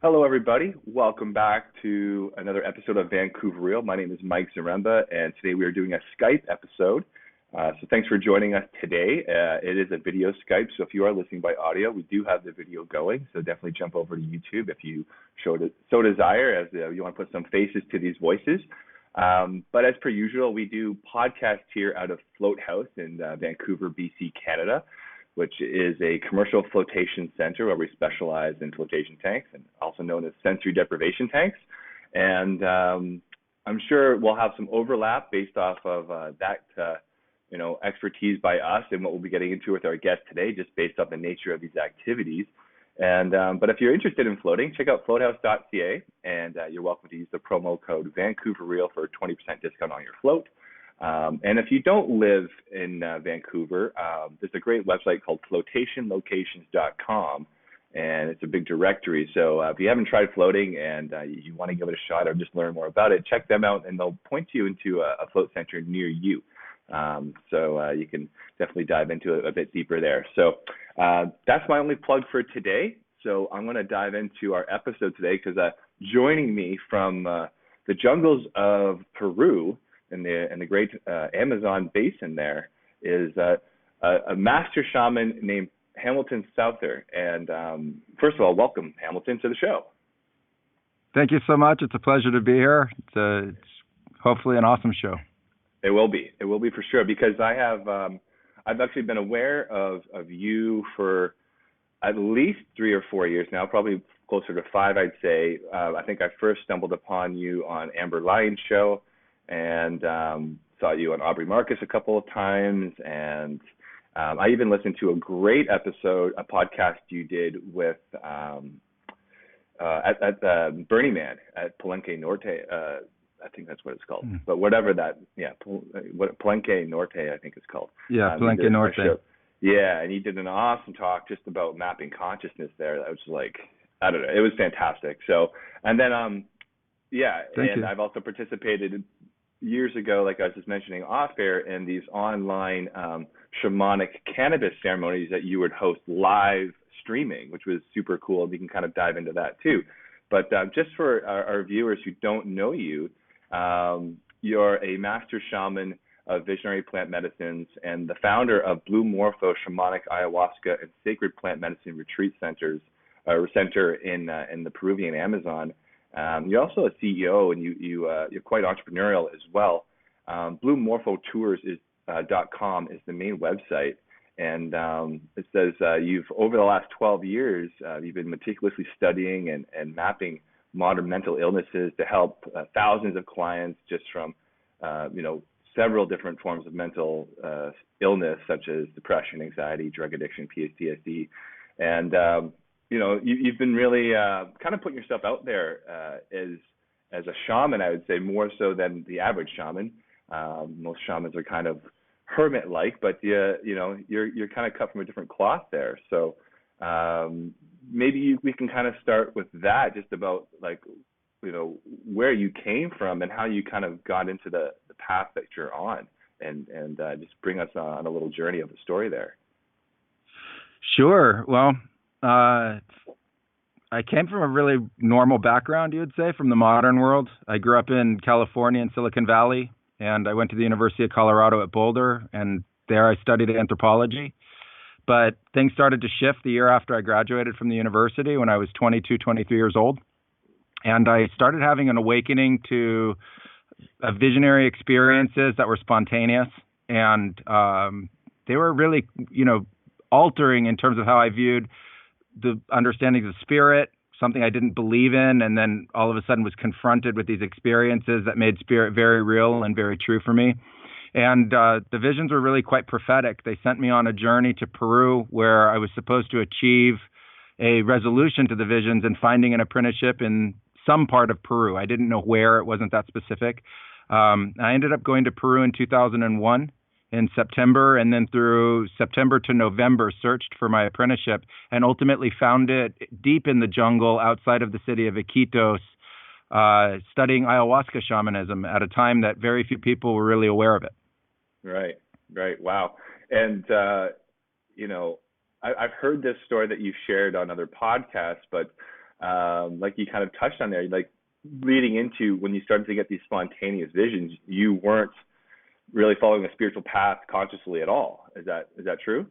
Hello, everybody. Welcome back to another episode of Vancouver Real. My name is Mike Zaremba, and today we are doing a Skype episode. So thanks for joining us today. It is a video Skype, so if you are listening by audio, we do have the video going. So definitely jump over to YouTube if you so desire, as you want to put some faces to these voices. But as per usual, we do podcasts here out of Float House in Vancouver, BC, Canada, which is a commercial flotation center where we specialize in flotation tanks, and also known as sensory deprivation tanks. And I'm sure we'll have some overlap based off of that expertise by us and what we'll be getting into with our guest today, just based off the nature of these activities. And but if you're interested in floating, check out floathouse.ca, and you're welcome to use the promo code VancouverReal for a 20% discount on your float. And if you don't live in Vancouver, there's a great website called flotationlocations.com, and it's a big directory. So if you haven't tried floating and you want to give it a shot or just learn more about it, check them out, and they'll point you into a float center near you. So you can definitely dive into it a bit deeper there. So that's my only plug for today. So I'm going to dive into our episode today because joining me from the jungles of Peru in the great Amazon basin there is a master shaman named Hamilton Souther. And first of all, welcome, Hamilton, to the show. Thank you so much. It's a pleasure to be here. It's hopefully an awesome show. It will be. It will be for sure, because I've actually been aware of you for at least 3 or 4 years now, probably closer to 5, I'd say. I think I first stumbled upon you on Amber Lyon's show, and saw you on Aubrey Marcus a couple of times, and I even listened to a great episode, a podcast you did with at Burning Man at Palenque Norte. I think that's what it's called, but whatever that, Palenque Norte, I think it's called. Yeah, Palenque Norte. Yeah, and you did an awesome talk just about mapping consciousness there. That was like, I don't know, it was fantastic. So, and then, Thank you. I've also participated years ago, like I was just mentioning off air, in these online shamanic cannabis ceremonies that you would host live streaming, which was super cool. We can kind of dive into that too. But just for our viewers who don't know you, you're a master shaman of visionary plant medicines and the founder of Blue Morpho Shamanic Ayahuasca and Sacred Plant Medicine Retreat Center in the Peruvian Amazon. You're also a CEO, and you're quite entrepreneurial as well. BlueMorphoTours.com is the main website, and it says you've, over the last 12 years, you've been meticulously studying and mapping modern mental illnesses to help thousands of clients just from several different forms of mental illness, such as depression, anxiety, drug addiction, PTSD, and you've been really kind of putting yourself out there as a shaman, I would say, more so than the average shaman. Most shamans are kind of hermit-like, but you're kind of cut from a different cloth there. So maybe we can kind of start with that, just about where you came from and how you kind of got into the path that you're on, and just bring us on a little journey of the story there. Sure. Well, I came from a really normal background, you would say, from the modern world. I grew up in California, in Silicon Valley, and I went to the University of Colorado at Boulder, and there I studied anthropology. But things started to shift the year after I graduated from the university, when I was 22, 23 years old. And I started having an awakening to visionary experiences that were spontaneous, and they were really, altering in terms of how I viewed the understandings of spirit, something I didn't believe in, and then all of a sudden was confronted with these experiences that made spirit very real and very true for me. And the visions were really quite prophetic. They sent me on a journey to Peru, where I was supposed to achieve a resolution to the visions and finding an apprenticeship in some part of Peru. I didn't know where. It wasn't that specific. I ended up going to Peru in 2001 in September, and then through September to November searched for my apprenticeship, and ultimately found it deep in the jungle outside of the city of Iquitos, studying ayahuasca shamanism at a time that very few people were really aware of it. Right. Wow. And, I've heard this story that you shared on other podcasts, but like you kind of touched on there, like leading into when you started to get these spontaneous visions, you weren't really following a spiritual path consciously at all. Is that true?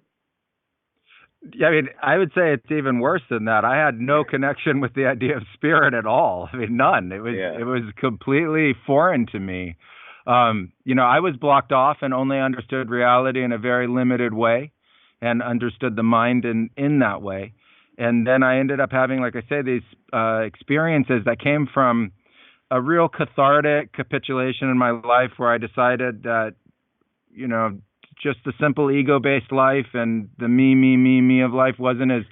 Yeah, I mean, I would say it's even worse than that. I had no connection with the idea of spirit at all. I mean, none. It was completely foreign to me. I was blocked off and only understood reality in a very limited way, and understood the mind in that way. And then I ended up having, like I say, these experiences that came from a real cathartic capitulation in my life, where I decided that, just the simple ego-based life and the me of life wasn't as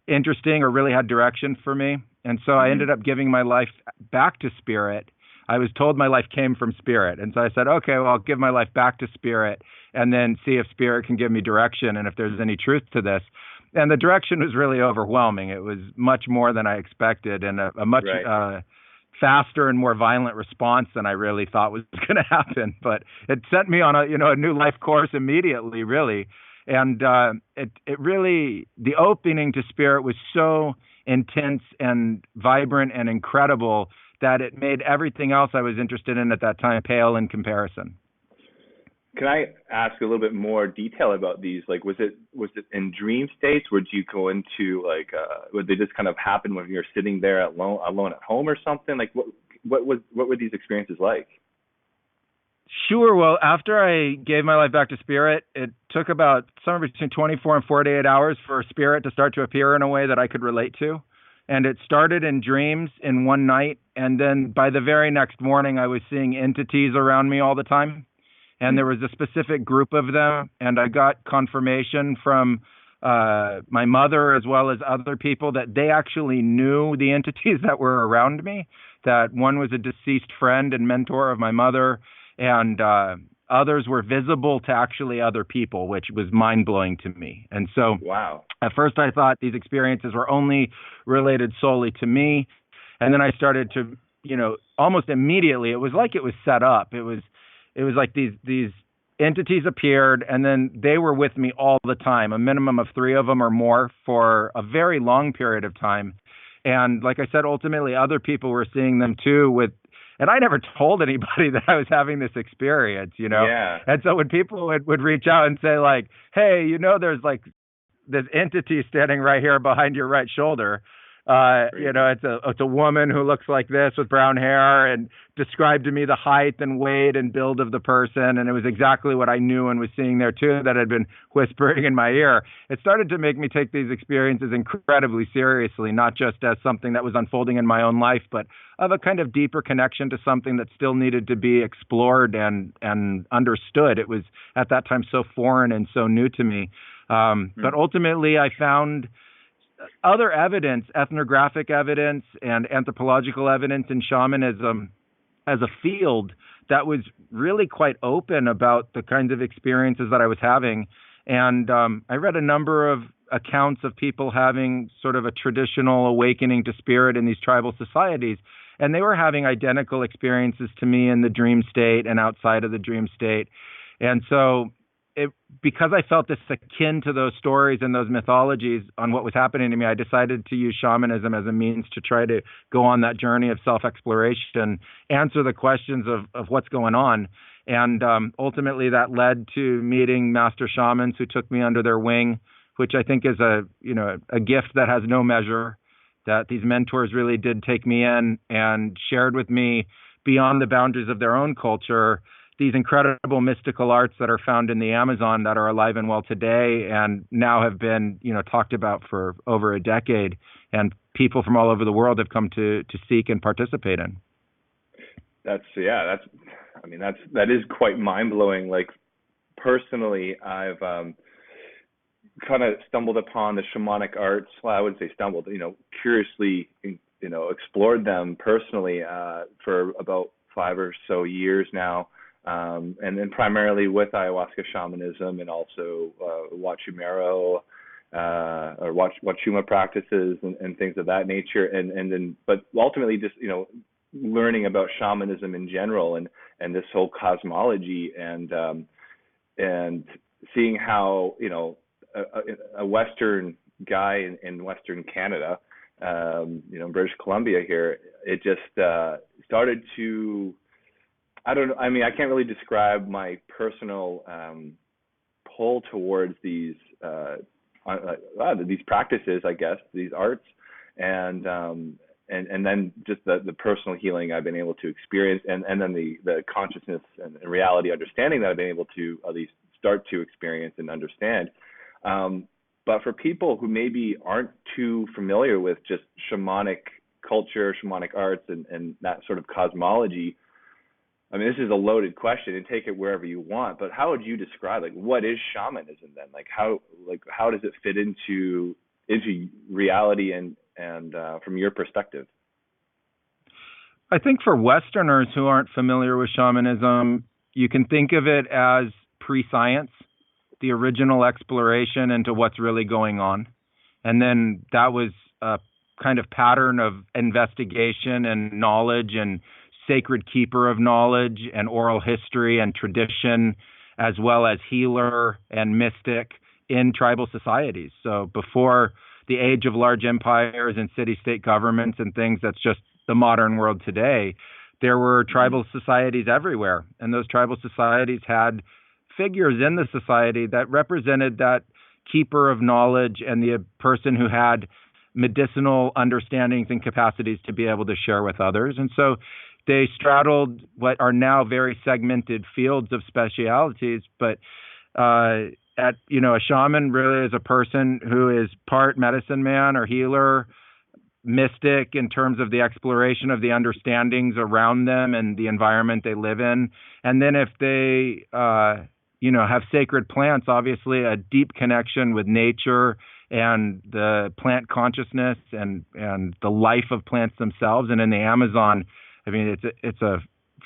interesting or really had direction for me. And so I ended up giving my life back to spirit. I was told my life came from spirit. And so I said, okay, well, I'll give my life back to spirit and then see if spirit can give me direction and if there's any truth to this. And the direction was really overwhelming. It was much more than I expected, and a much faster and more violent response than I really thought was going to happen. But it sent me on a new life course immediately, really. And it really, the opening to spirit was so intense and vibrant and incredible that it made everything else I was interested in at that time pale in comparison. Can I ask a little bit more detail about these? Like, was it in dream states? Would you go into would they just kind of happen when you're sitting there alone at home or something? Like, what were these experiences like? Sure. Well, after I gave my life back to spirit, it took about somewhere between 24 and 48 hours for spirit to start to appear in a way that I could relate to. And it started in dreams in one night. And then by the very next morning, I was seeing entities around me all the time. And there was a specific group of them, and I got confirmation from my mother as well as other people that they actually knew the entities that were around me, that one was a deceased friend and mentor of my mother, and others were visible to actually other people, which was mind-blowing to me. And so wow. At first I thought these experiences were only related solely to me, and then I started to, almost immediately, it was like it was set up. It was like these entities appeared, and then they were with me all the time, a minimum of 3 of them or more for a very long period of time. And like I said, ultimately other people were seeing them too and I never told anybody that I was having this experience, Yeah. And so when people would reach out and say like, hey, there's like this entity standing right here behind your right shoulder. It's a woman who looks like this with brown hair, and described to me the height and weight and build of the person. And it was exactly what I knew and was seeing there too, that had been whispering in my ear. It started to make me take these experiences incredibly seriously, not just as something that was unfolding in my own life, but of a kind of deeper connection to something that still needed to be explored and understood. It was at that time so foreign and so new to me. But ultimately I found other evidence, ethnographic evidence and anthropological evidence in shamanism as a field that was really quite open about the kinds of experiences that I was having. And I read a number of accounts of people having sort of a traditional awakening to spirit in these tribal societies, and they were having identical experiences to me in the dream state and outside of the dream state. And so because I felt this akin to those stories and those mythologies on what was happening to me, I decided to use shamanism as a means to try to go on that journey of self-exploration, answer the questions of what's going on. And ultimately that led to meeting master shamans who took me under their wing, which I think is a gift that has no measure, that these mentors really did take me in and shared with me beyond the boundaries of their own culture these incredible mystical arts that are found in the Amazon that are alive and well today, and now have been, talked about for over a decade, and people from all over the world have come to seek and participate in. That is quite mind blowing. Like, personally, I've kind of stumbled upon the shamanic arts. Well, I wouldn't say stumbled, curiously, explored them personally for about 5 or so years now. And then primarily with ayahuasca shamanism, and also Huachumero or Huachuma practices and things of that nature. But ultimately just, learning about shamanism in general and this whole cosmology and seeing how, a Western guy in Western Canada, British Columbia here, it just started to, I don't know, I mean, I can't really describe my personal pull towards these practices, I guess, these arts, and then just the personal healing I've been able to experience, and then the consciousness and reality understanding that I've been able to at least start to experience and understand. But for people who maybe aren't too familiar with just shamanic culture, shamanic arts, and that sort of cosmology, I mean, this is a loaded question, and take it wherever you want. But how would you describe, like, what is shamanism then? How does it fit into reality and from your perspective? I think for Westerners who aren't familiar with shamanism, you can think of it as pre-science, the original exploration into what's really going on. And then that was a kind of pattern of investigation and knowledge and sacred keeper of knowledge and oral history and tradition, as well as healer and mystic in tribal societies. So before the age of large empires and city-state governments and things that's just the modern world today, there were tribal societies everywhere. And those tribal societies had figures in the society that represented that keeper of knowledge and the person who had medicinal understandings and capacities to be able to share with others. And so they straddled what are now very segmented fields of specialities, but a shaman really is a person who is part medicine man or healer, mystic in terms of the exploration of the understandings around them and the environment they live in. And then if they have sacred plants, obviously a deep connection with nature and the plant consciousness and the life of plants themselves. And in the Amazon, I mean, it's a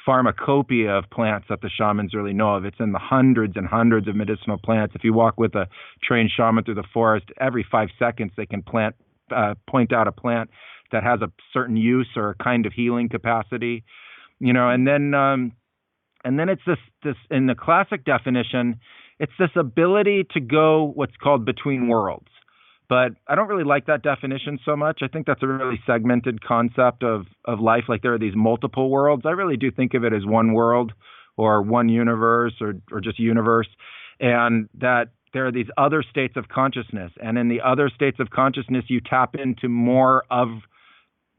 pharmacopoeia of plants that the shamans really know of. It's in the hundreds and hundreds of medicinal plants. If you walk with a trained shaman through the forest, every 5 seconds they can point out a plant that has a certain use or a kind of healing capacity, and then it's this in the classic definition, it's this ability to go what's called between worlds. But I don't really like that definition so much. I think that's a really segmented concept of life. Like there are these multiple worlds. I really do think of it as one world or one universe or just universe, and that there are these other states of consciousness. And in the other states of consciousness, you tap into more of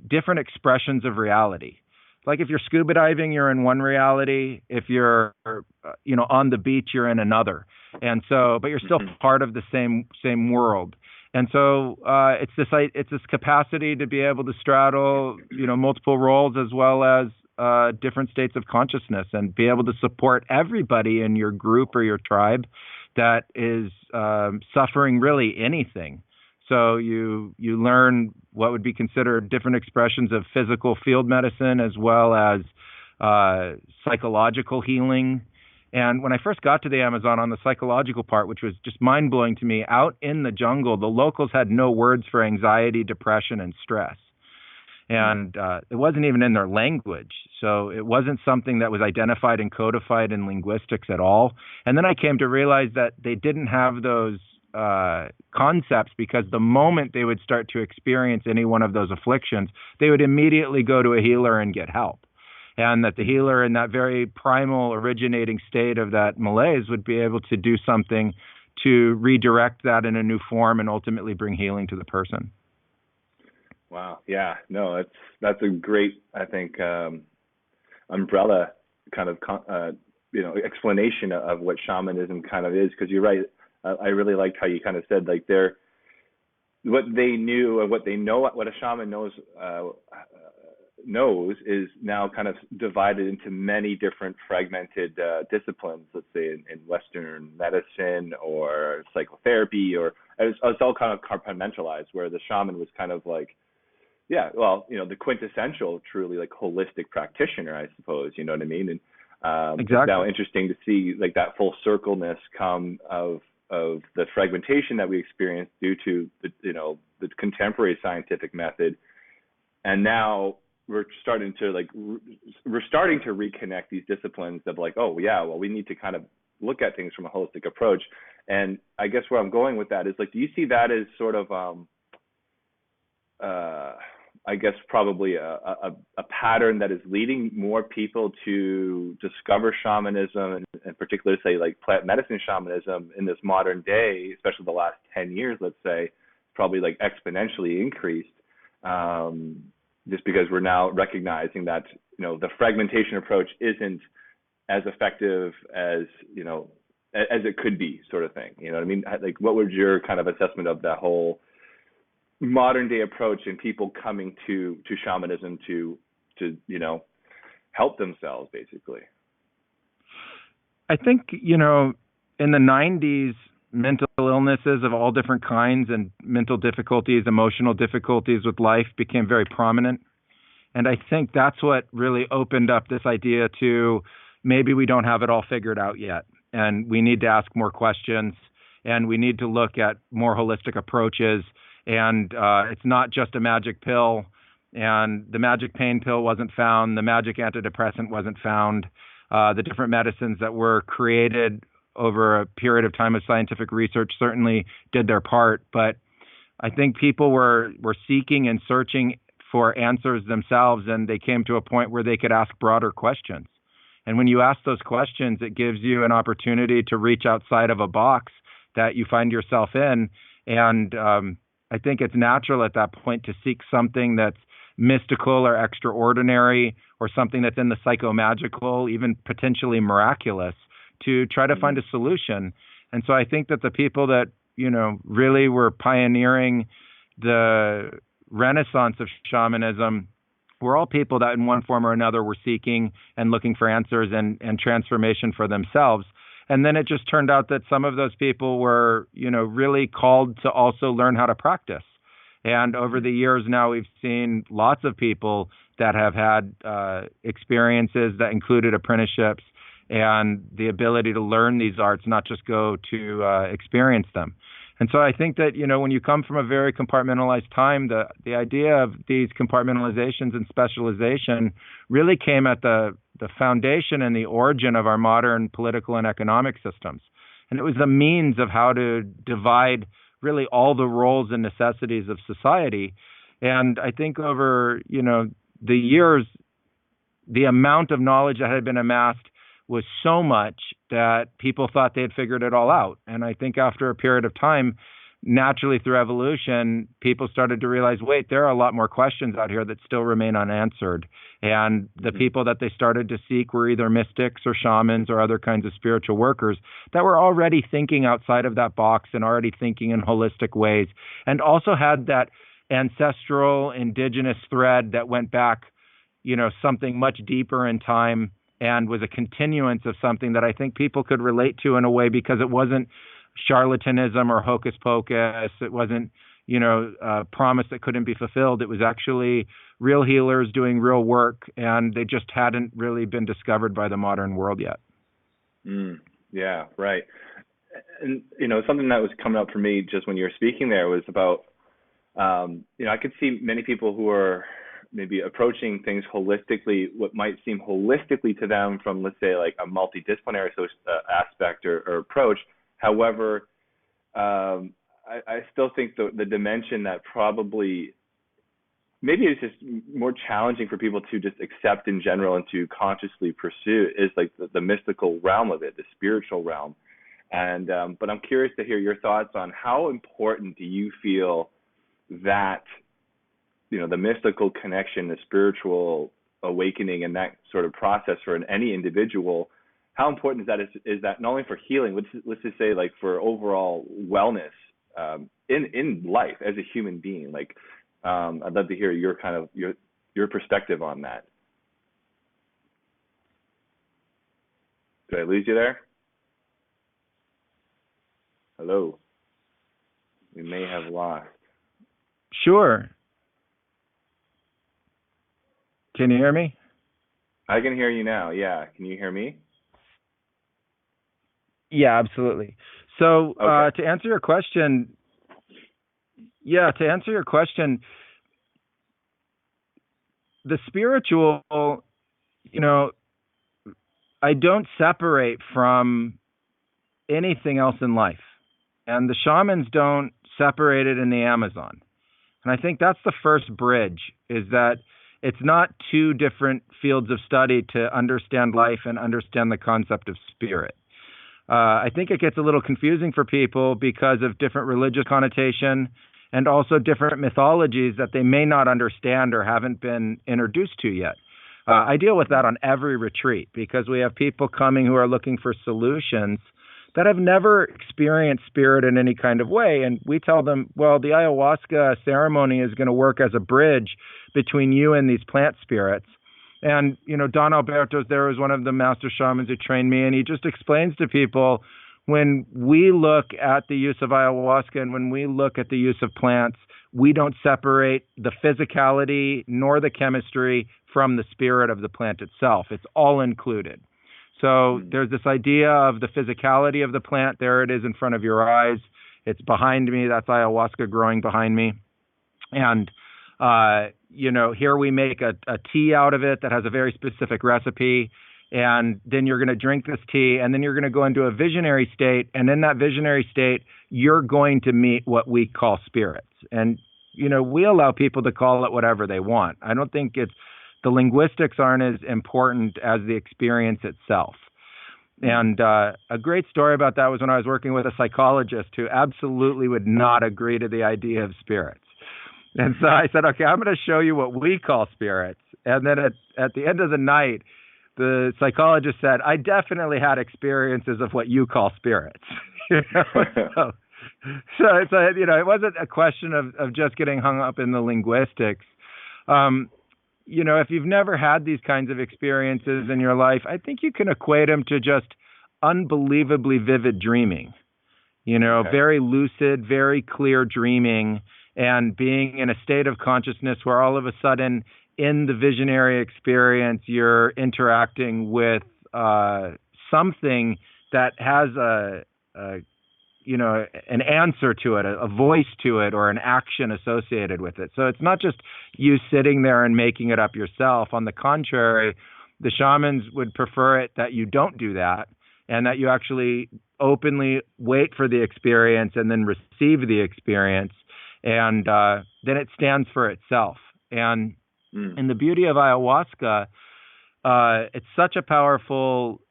different expressions of reality. Like if you're scuba diving, you're in one reality. If you're, on the beach, you're in another. And so, but you're still part of the same world. And so it's this capacity to be able to straddle, multiple roles as well as different states of consciousness and be able to support everybody in your group or your tribe that is suffering really anything. So you learn what would be considered different expressions of physical field medicine as well as psychological healing. And when I first got to the Amazon on the psychological part, which was just mind-blowing to me, out in the jungle, the locals had no words for anxiety, depression, and stress. And it wasn't even in their language. So it wasn't something that was identified and codified in linguistics at all. And then I came to realize that they didn't have those concepts because the moment they would start to experience any one of those afflictions, they would immediately go to a healer and get help. And that the healer in that very primal originating state of that malaise would be able to do something to redirect that in a new form and ultimately bring healing to the person. Wow. Yeah. No, that's a great, I think, umbrella kind of, explanation of what shamanism kind of is. Because you're right. I really liked how you kind of said like what they knew and what they know, what a shaman knows is now kind of divided into many different fragmented disciplines, let's say in Western medicine or psychotherapy, or it's all kind of compartmentalized, where the shaman was kind of like, the quintessential, truly like holistic practitioner, I suppose, you know what I mean? And exactly. It's now interesting to see like that full circleness come of the fragmentation that we experience due to the contemporary scientific method. And now we're starting to reconnect these disciplines of like, we need to kind of look at things from a holistic approach. And I guess where I'm going with that is like, do you see that as sort of I guess probably a pattern that is leading more people to discover shamanism, and particularly say like plant medicine shamanism in this modern day, especially the last 10 years, let's say, probably like exponentially increased, just because we're now recognizing that, the fragmentation approach isn't as effective as, as it could be, sort of thing. You know what I mean? Like, what was your kind of assessment of that whole modern day approach and people coming to shamanism to help themselves, basically? I think, in the 90s, mental illnesses of all different kinds and mental difficulties, emotional difficulties with life became very prominent. And I think that's what really opened up this idea to maybe we don't have it all figured out yet. And we need to ask more questions, and we need to look at more holistic approaches. And it's not just a magic pill, and the magic pain pill wasn't found. The magic antidepressant wasn't found. The different medicines that were created over a period of time of scientific research certainly did their part. But I think people were seeking and searching for answers themselves, and they came to a point where they could ask broader questions. And when you ask those questions, it gives you an opportunity to reach outside of a box that you find yourself in. And I think it's natural at that point to seek something that's mystical or extraordinary, or something that's in the psychomagical, even potentially miraculous, to try to find a solution. And so I think that the people that, really were pioneering the renaissance of shamanism were all people that in one form or another were seeking and looking for answers and transformation for themselves. And then it just turned out that some of those people were, really called to also learn how to practice. And over the years now, we've seen lots of people that have had experiences that included apprenticeships and the ability to learn these arts, not just go to experience them. And so I think that, when you come from a very compartmentalized time, the idea of these compartmentalizations and specialization really came at the foundation and the origin of our modern political and economic systems. And it was a means of how to divide really all the roles and necessities of society. And I think over, the years, the amount of knowledge that had been amassed was so much that people thought they had figured it all out. And I think after a period of time, naturally through evolution, people started to realize, wait, there are a lot more questions out here that still remain unanswered. And the people that they started to seek were either mystics or shamans or other kinds of spiritual workers that were already thinking outside of that box and already thinking in holistic ways, and also had that ancestral indigenous thread that went back, something much deeper in time, and was a continuance of something that I think people could relate to in a way, because it wasn't charlatanism or hocus pocus. It wasn't, a promise that couldn't be fulfilled. It was actually real healers doing real work, and they just hadn't really been discovered by the modern world yet. Yeah, right. And, something that was coming up for me just when you were speaking there was about, I could see many people who are maybe approaching things holistically, what might seem holistically to them from, let's say, like a multidisciplinary aspect or approach. However, I still think the dimension that probably maybe it's just more challenging for people to just accept in general and to consciously pursue is like the mystical realm of it, the spiritual realm. And but I'm curious to hear your thoughts on how important do you feel that the mystical connection, the spiritual awakening, and that sort of process for any individual, how important is that not only for healing, let's just say like for overall wellness in life as a human being? Like, I'd love to hear your kind of your perspective on that. Did I lose you there? Hello. We may have lost. Sure. Can you hear me? I can hear you now. Yeah. Can you hear me? Yeah, absolutely. So Okay. to answer your question, the spiritual, I don't separate from anything else in life. And the shamans don't separate it in the Amazon. And I think that's the first bridge, is that it's not two different fields of study to understand life and understand the concept of spirit. I think it gets a little confusing for people because of different religious connotation and also different mythologies that they may not understand or haven't been introduced to yet. I deal with that on every retreat because we have people coming who are looking for solutions that have never experienced spirit in any kind of way. And we tell them, well, the ayahuasca ceremony is going to work as a bridge between you and these plant spirits. And, Don Alberto's there was one of the master shamans who trained me, and he just explains to people, when we look at the use of ayahuasca and when we look at the use of plants, we don't separate the physicality nor the chemistry from the spirit of the plant itself. It's all included. So there's this idea of the physicality of the plant. There it is in front of your eyes. It's behind me. That's ayahuasca growing behind me. And, here we make a tea out of it that has a very specific recipe. And then you're going to drink this tea, and then you're going to go into a visionary state. And in that visionary state, you're going to meet what we call spirits. And, we allow people to call it whatever they want. I don't think the linguistics aren't as important as the experience itself. And a great story about that was when I was working with a psychologist who absolutely would not agree to the idea of spirits. And so I said, okay, I'm going to show you what we call spirits. And then at the end of the night, the psychologist said, I definitely had experiences of what you call spirits. So it wasn't a question of just getting hung up in the linguistics. If you've never had these kinds of experiences in your life, I think you can equate them to just unbelievably vivid dreaming. Okay. Very lucid, very clear dreaming, and being in a state of consciousness where all of a sudden in the visionary experience, you're interacting with something that has an answer to it, a voice to it, or an action associated with it. So it's not just you sitting there and making it up yourself. On the contrary, the shamans would prefer it that you don't do that, and that you actually openly wait for the experience and then receive the experience. And then it stands for itself. And the beauty of ayahuasca, it's such a powerful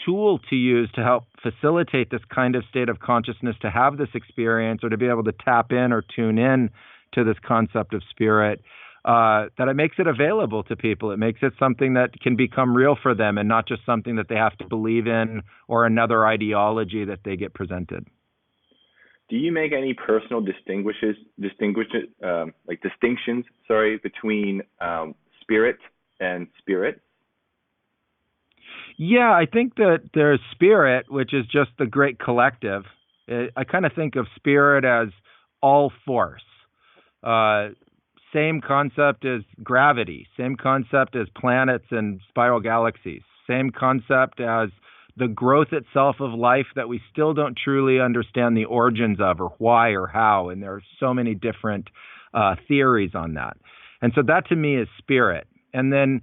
tool to use to help facilitate this kind of state of consciousness, to have this experience or to be able to tap in or tune in to this concept of spirit, that it makes it available to people. It makes it something that can become real for them and not just something that they have to believe in or another ideology that they get presented. Do you make any personal distinctions between spirit and spirit? Yeah, I think that there's spirit, which is just the great collective. I kind of think of spirit as all force. Same concept as gravity, same concept as planets and spiral galaxies, same concept as the growth itself of life that we still don't truly understand the origins of, or why or how. And there are so many different theories on that. And so that to me is spirit. And then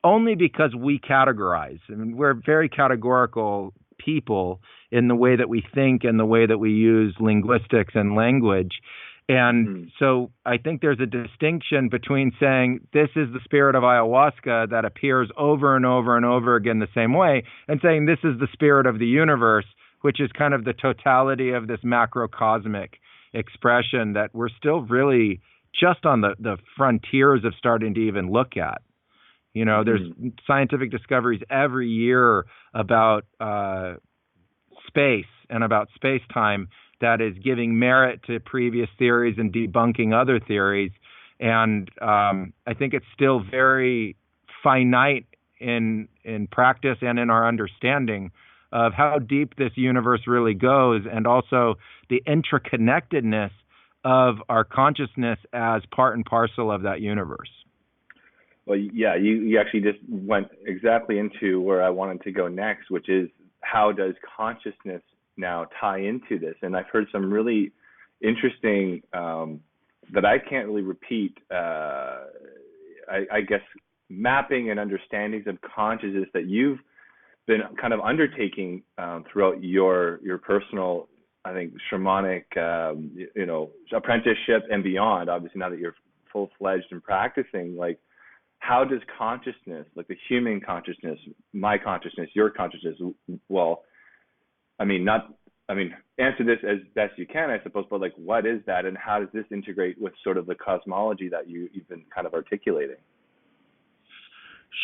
only because we categorize, we're very categorical people in the way that we think and the way that we use linguistics and language. And so I think there's a distinction between saying this is the spirit of ayahuasca that appears over and over and over again the same way, and saying this is the spirit of the universe, which is kind of the totality of this macrocosmic expression that we're still really just on the frontiers of starting to even look at. There's scientific discoveries every year about space and about space-time that is giving merit to previous theories and debunking other theories. And I think it's still very finite in practice and in our understanding of how deep this universe really goes, and also the interconnectedness of our consciousness as part and parcel of that universe. Well, yeah, you actually just went exactly into where I wanted to go next, which is how does consciousness now tie into this? And I've heard some really interesting, that I can't really repeat, I guess, mapping and understandings of consciousness that you've been kind of undertaking throughout your personal I think, shamanic, apprenticeship and beyond. Obviously, now that you're full-fledged and practicing, like, how does consciousness, like the human consciousness, my consciousness, your consciousness, well, answer this as best you can, I suppose, but like, what is that, and how does this integrate with sort of the cosmology that you've been kind of articulating?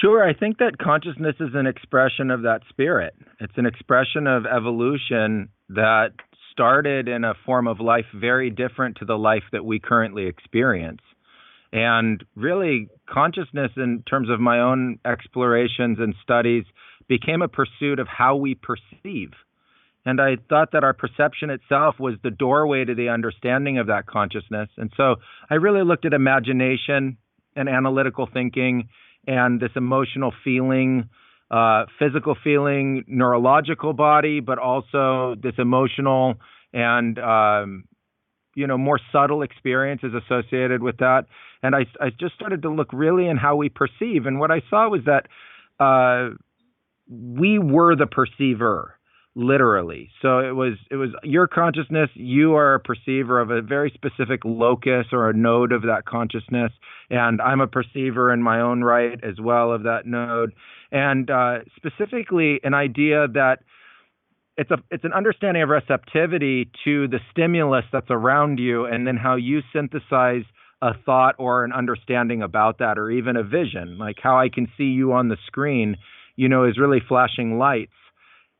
Sure. I think that consciousness is an expression of that spirit. It's an expression of evolution that started in a form of life very different to the life that we currently experience. And really, consciousness, in terms of my own explorations and studies, became a pursuit of how we perceive. And I thought that our perception itself was the doorway to the understanding of that consciousness. And so I really looked at imagination and analytical thinking and this emotional feeling, physical feeling, neurological body, but also this emotional and more subtle experiences associated with that. And I just started to look really in how we perceive. And what I saw was that we were the perceiver, literally. So it was your consciousness. You are a perceiver of a very specific locus or a node of that consciousness. And I'm a perceiver in my own right as well of that node. And specifically an idea that it's an understanding of receptivity to the stimulus that's around you, and then how you synthesize a thought or an understanding about that, or even a vision, like how I can see you on the screen, is really flashing lights.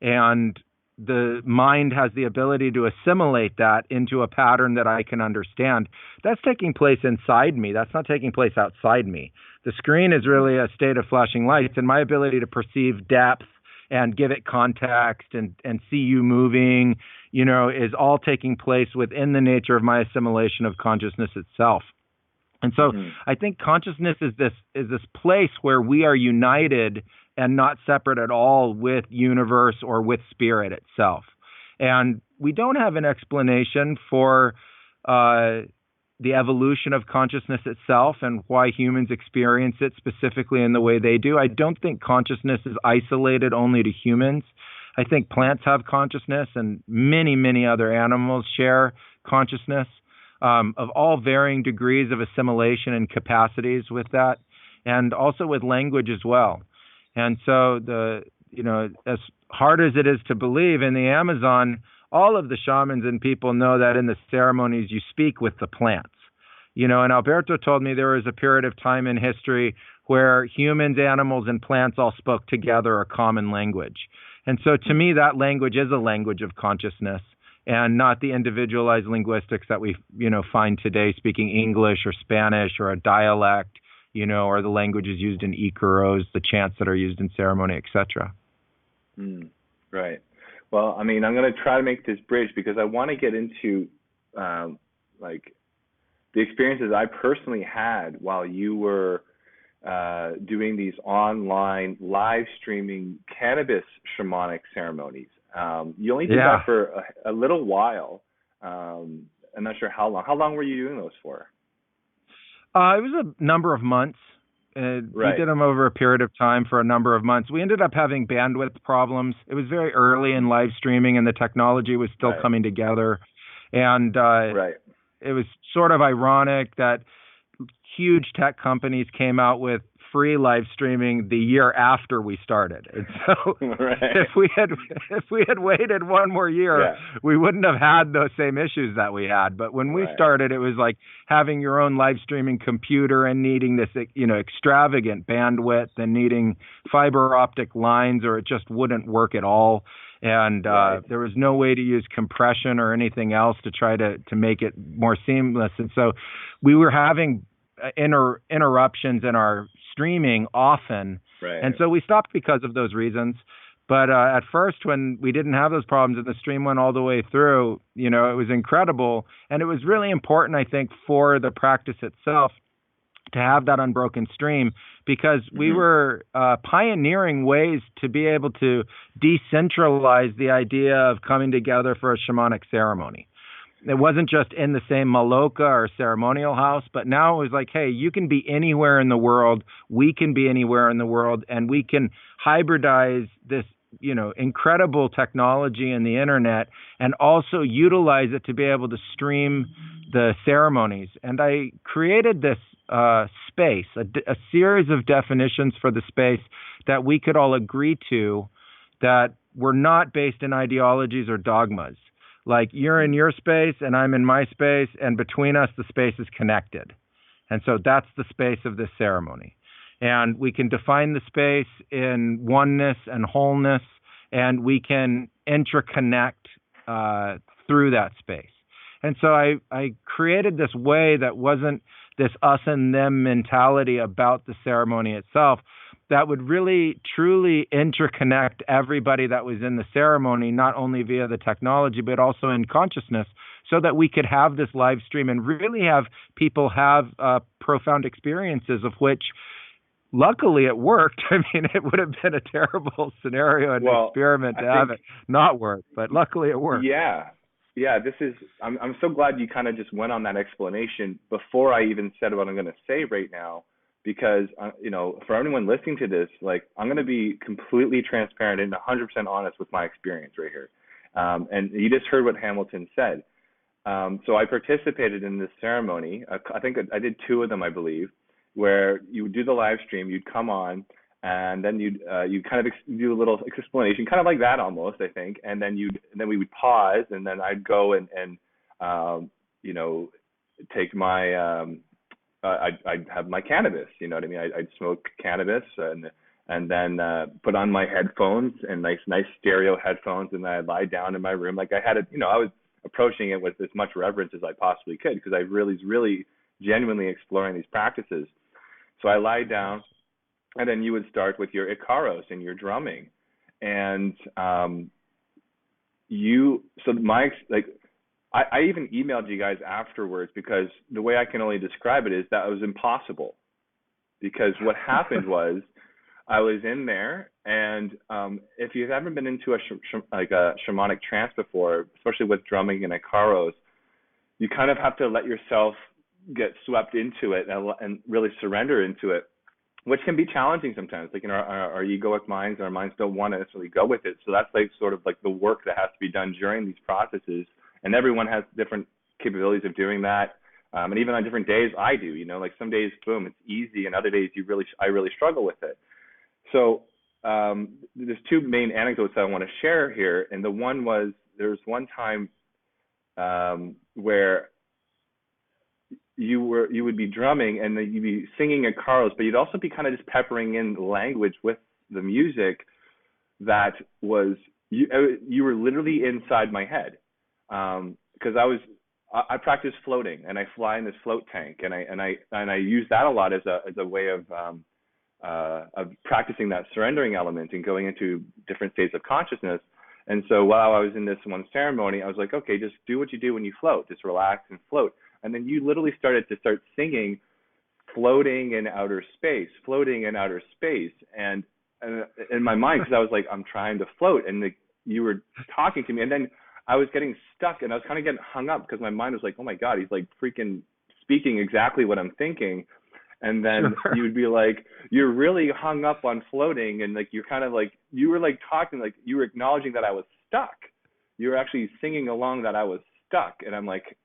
And the mind has the ability to assimilate that into a pattern that I can understand. That's taking place inside me. That's not taking place outside me. The screen is really a state of flashing lights, and my ability to perceive depth and give it context and see you moving, is all taking place within the nature of my assimilation of consciousness itself. And so I think consciousness is this place where we are united and not separate at all with universe or with spirit itself. And we don't have an explanation for the evolution of consciousness itself and why humans experience it specifically in the way they do. I don't think consciousness is isolated only to humans. I think plants have consciousness, and many, many other animals share consciousness of all varying degrees of assimilation and capacities with that, and also with language as well. And so as hard as it is to believe, in the Amazon, all of the shamans and people know that in the ceremonies you speak with the plants. And Alberto told me there was a period of time in history where humans, animals, and plants all spoke together a common language. And so to me, that language is a language of consciousness, and not the individualized linguistics that we, find today, speaking English or Spanish or a dialect, or the languages used in Icaros, the chants that are used in ceremony, etc. Right. Well, I'm going to try to make this bridge, because I want to get into the experiences I personally had while you were doing these online live streaming cannabis shamanic ceremonies. You only did that for a little while. I'm not sure how long. How long were you doing those for? It was a number of months. We did them over a period of time for a number of months. We ended up having bandwidth problems. It was very early in live streaming, and the technology was still coming together. And it was sort of ironic that huge tech companies came out with free live streaming the year after we started. And so if we had waited one more year, we wouldn't have had those same issues that we had. But when we started, it was like having your own live streaming computer and needing this, extravagant bandwidth and needing fiber optic lines, or it just wouldn't work at all. And there was no way to use compression or anything else to try to make it more seamless. And so we were having interruptions in our streaming often. And so we stopped because of those reasons. But at first, when we didn't have those problems and the stream went all the way through, it was incredible. And it was really important, I think, for the practice itself to have that unbroken stream, because we were pioneering ways to be able to decentralize the idea of coming together for a shamanic ceremony. It wasn't just in the same maloka or ceremonial house, but now it was like, hey, you can be anywhere in the world, we can be anywhere in the world, and we can hybridize this incredible technology and the internet, and also utilize it to be able to stream the ceremonies. And I created this space, a series of definitions for the space that we could all agree to, that were not based in ideologies or dogmas. Like, you're in your space and I'm in my space, and between us the space is connected. And so that's the space of this ceremony. And we can define the space in oneness and wholeness, and we can interconnect through that space. And so I created this way that wasn't this us and them mentality about the ceremony itself, that would really, truly interconnect everybody that was in the ceremony, not only via the technology, but also in consciousness, so that we could have this live stream and really have people have profound experiences, of which, luckily, it worked. I mean, it would have been a terrible scenario and experiment to have it not work, but luckily it worked. Yeah, I'm so glad you kind of just went on that explanation before I even said what I'm going to say right now, because, for anyone listening to this, like, I'm going to be completely transparent and 100% honest with my experience right here. And you just heard what Hamilton said. So I participated in this ceremony. I think I did 2 of them, I believe, where you would do the live stream, you'd come on, and then you'd kind of do a little explanation, kind of like that almost, I think, and then we would pause, and then I'd go and take my I'd have my cannabis, you know what I mean? I'd smoke cannabis and then put on my headphones, and nice stereo headphones, and I'd lie down in my room. Like, I had it, I was approaching it with as much reverence as I possibly could, because I was really genuinely exploring these practices. So I lie down, and then you would start with your Icaros and your drumming. And I even emailed you guys afterwards, because the way I can only describe it is that it was impossible. Because what happened was, I was in there, and if you've ever been into a shamanic trance before, especially with drumming and Icaros, you kind of have to let yourself get swept into it and really surrender into it, which can be challenging sometimes. Like, our egoic minds, our minds don't want to necessarily go with it. So that's like sort of like the work that has to be done during these processes. And everyone has different capabilities of doing that. And even on different days, I do, like some days, boom, it's easy. And other days I really struggle with it. So there's 2 main anecdotes that I want to share here. And the one was, there was one time where you would be drumming, and then you'd be singing Icaros, but you'd also be kind of just peppering in language with the music that was, you were literally inside my head. Because I practice floating, and I fly in this float tank, and I use that a lot as a way of practicing that surrendering element and going into different states of consciousness. And so while I was in this one ceremony, I was like, okay, just do what you do when you float, just relax and float. And then you literally started singing, floating in outer space, and in my mind, because I was like, I'm trying to float, and you were talking to me, and then I was getting stuck, and I was kind of getting hung up, because my mind was like, oh my God, he's like freaking speaking exactly what I'm thinking. And then you would be like, you're really hung up on floating, and like, you're kind of like, you were like talking, like you were acknowledging that I was stuck. You were actually singing along that I was stuck. And I'm like,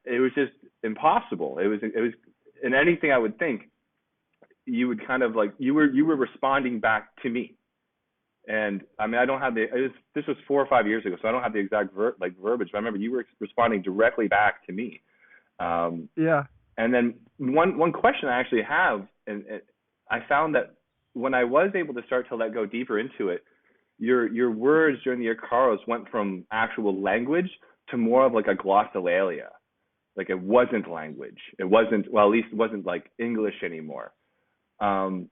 it was just impossible. It was, in anything I would think, you would kind of like, you were responding back to me. And I mean, I don't have this was 4 or 5 years ago, so I don't have the exact verbiage, but I remember you were responding directly back to me. Yeah. And then one question I actually have, and I found that when I was able to start to let go deeper into it, your words during the Icaros went from actual language to more of like a glossolalia. Like, it wasn't language. It wasn't, well, at least it wasn't like English anymore. And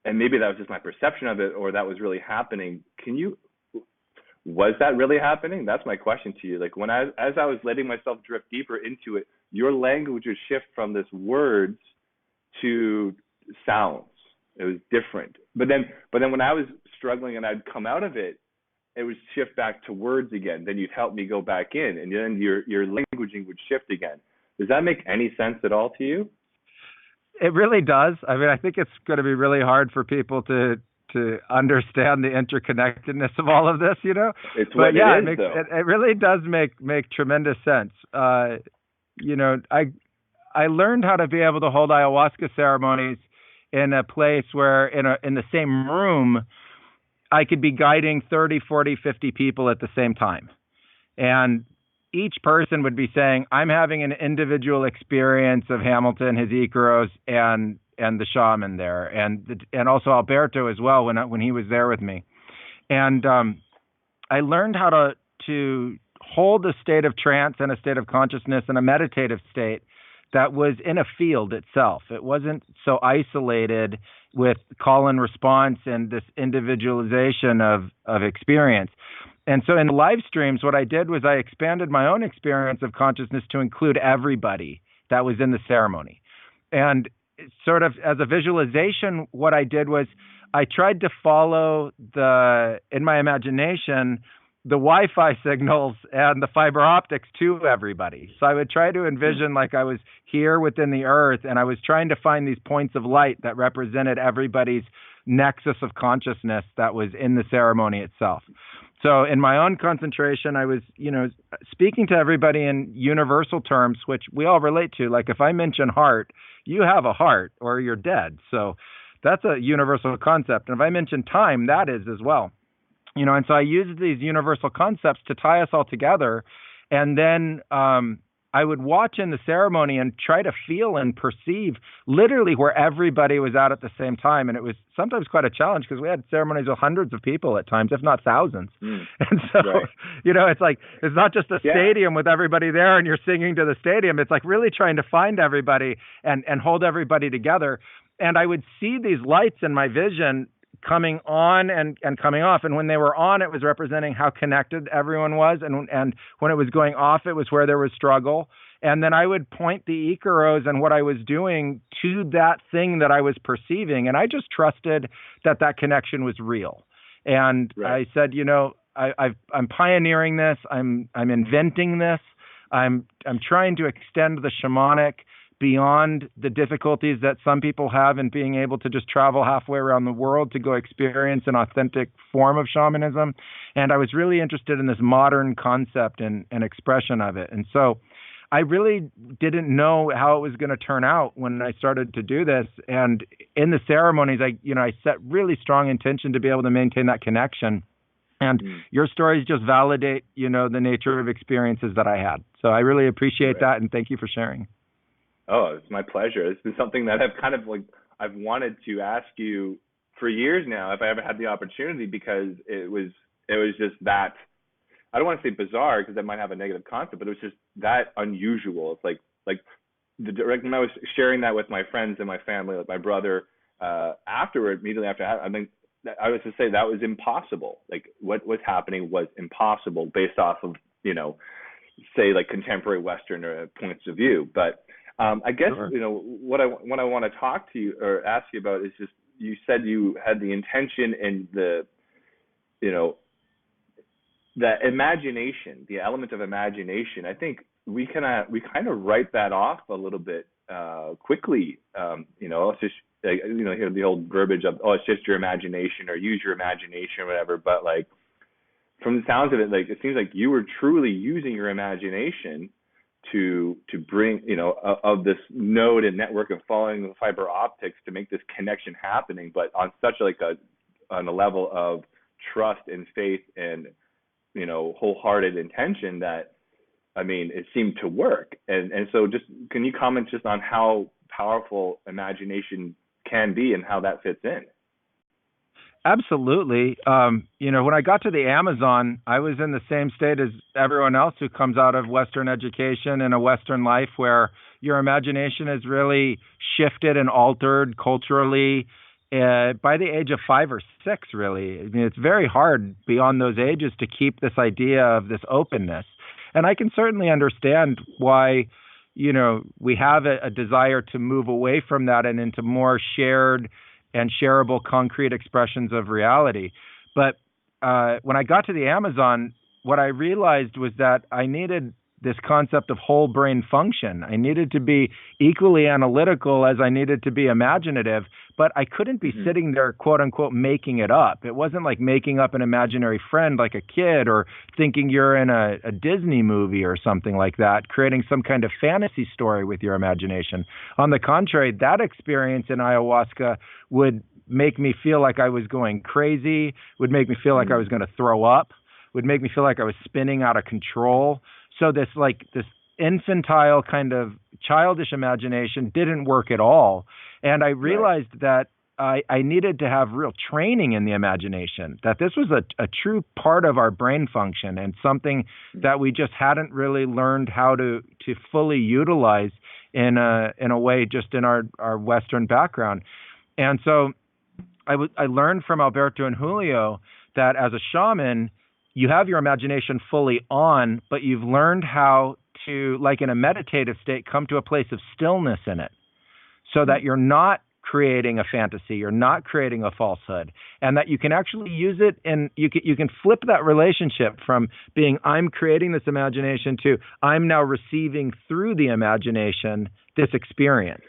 maybe that was just my perception of it, or that was really happening. Was that really happening? That's my question to you. Like, as I was letting myself drift deeper into it, your language would shift from this words to sounds. It was different. But then when I was struggling and I'd come out of it, it would shift back to words again. Then you'd help me go back in, and then your languaging would shift again. Does that make any sense at all to you? It really does. I mean, I think it's going to be really hard for people to to understand the interconnectedness of all of this, you know. It's But what yeah, it is, though. it really does make tremendous sense. You know, I learned how to be able to hold ayahuasca ceremonies in a place where in the same room I could be guiding 30, 40, 50 people at the same time. And each person would be saying, I'm having an individual experience of Hamilton, his Icaros, and the shaman there, and also Alberto as well when he was there with me. And I learned how to hold a state of trance and a state of consciousness and a meditative state that was in a field itself. It wasn't so isolated with call and response and this individualization of experience. And so in the live streams, what I did was I expanded my own experience of consciousness to include everybody that was in the ceremony. And sort of as a visualization, what I did was I tried to follow in my imagination, the Wi-Fi signals and the fiber optics to everybody. So I would try to envision like I was here within the earth, and I was trying to find these points of light that represented everybody's nexus of consciousness that was in the ceremony itself. So in my own concentration, I was, you know, speaking to everybody in universal terms, which we all relate to. Like if I mention heart, you have a heart or you're dead. So that's a universal concept. And if I mention time, that is as well. You know, and so I used these universal concepts to tie us all together. And then I would watch in the ceremony and try to feel and perceive literally where everybody was at the same time. And it was sometimes quite a challenge because we had ceremonies with hundreds of people at times, if not thousands. And so, you know, it's like, it's not just a stadium with everybody there and you're singing to the stadium. It's like really trying to find everybody and hold everybody together. And I would see these lights in my vision coming on and coming off. And when they were on, it was representing how connected everyone was. And when it was going off, it was where there was struggle. And then I would point the Icaros and what I was doing to that thing that I was perceiving. And I just trusted that connection was real. And I said, you know, I'm pioneering this. I'm inventing this. I'm trying to extend the shamanic beyond the difficulties that some people have in being able to just travel halfway around the world to go experience an authentic form of shamanism. And I was really interested in this modern concept and expression of it. And so I really didn't know how it was going to turn out when I started to do this. And in the ceremonies, I set really strong intention to be able to maintain that connection. And your stories just validate, you know, the nature of experiences that I had. So I really appreciate that. And thank you for sharing. Oh, it's my pleasure. It's been something that I've wanted to ask you for years now, if I ever had the opportunity, because it was just that, I don't want to say bizarre because that might have a negative concept, but it was just that unusual. It's like when I was sharing that with my friends and my family, like my brother, immediately after, I was to say that was impossible. Like what was happening was impossible based off of, you know, say like contemporary Western points of view. But I guess, you know, what I want to talk to you or ask you about is just, you said you had the intention and the, you know, the imagination, the element of imagination. I think we kind of write that off a little bit quickly. You know, it's just, you know, hear the old verbiage of, oh, it's just your imagination or use your imagination or whatever. But like, from the sounds of it, like it seems like you were truly using your imagination to bring, you know, of this node and network of following the fiber optics to make this connection happening, but on such on a level of trust and faith and, you know, wholehearted intention that, I mean, it seemed to work. And so just, can you comment just on how powerful imagination can be and how that fits in? Absolutely. You know, when I got to the Amazon, I was in the same state as everyone else who comes out of Western education and a Western life where your imagination is really shifted and altered culturally by the age of 5 or 6, really. I mean, it's very hard beyond those ages to keep this idea of this openness. And I can certainly understand why, you know, we have a desire to move away from that and into more shared and shareable concrete expressions of reality. But when I got to the Amazon, what I realized was that I needed this concept of whole brain function. I needed to be equally analytical as I needed to be imaginative, but I couldn't be sitting there, quote unquote, making it up. It wasn't like making up an imaginary friend like a kid, or thinking you're in a Disney movie or something like that, creating some kind of fantasy story with your imagination. On the contrary, that experience in ayahuasca would make me feel like I was going crazy, would make me feel like I was going to throw up, would make me feel like I was spinning out of control. So this infantile kind of childish imagination didn't work at all. And I realized that I needed to have real training in the imagination, that this was a true part of our brain function and something that we just hadn't really learned how to fully utilize in a way just in our Western background. And so I learned from Alberto and Julio that as a shaman, you have your imagination fully on, but you've learned how to, like in a meditative state, come to a place of stillness in it, so that you're not creating a fantasy, you're not creating a falsehood, and that you can actually use it, and you can flip that relationship from being I'm creating this imagination to I'm now receiving through the imagination this experience.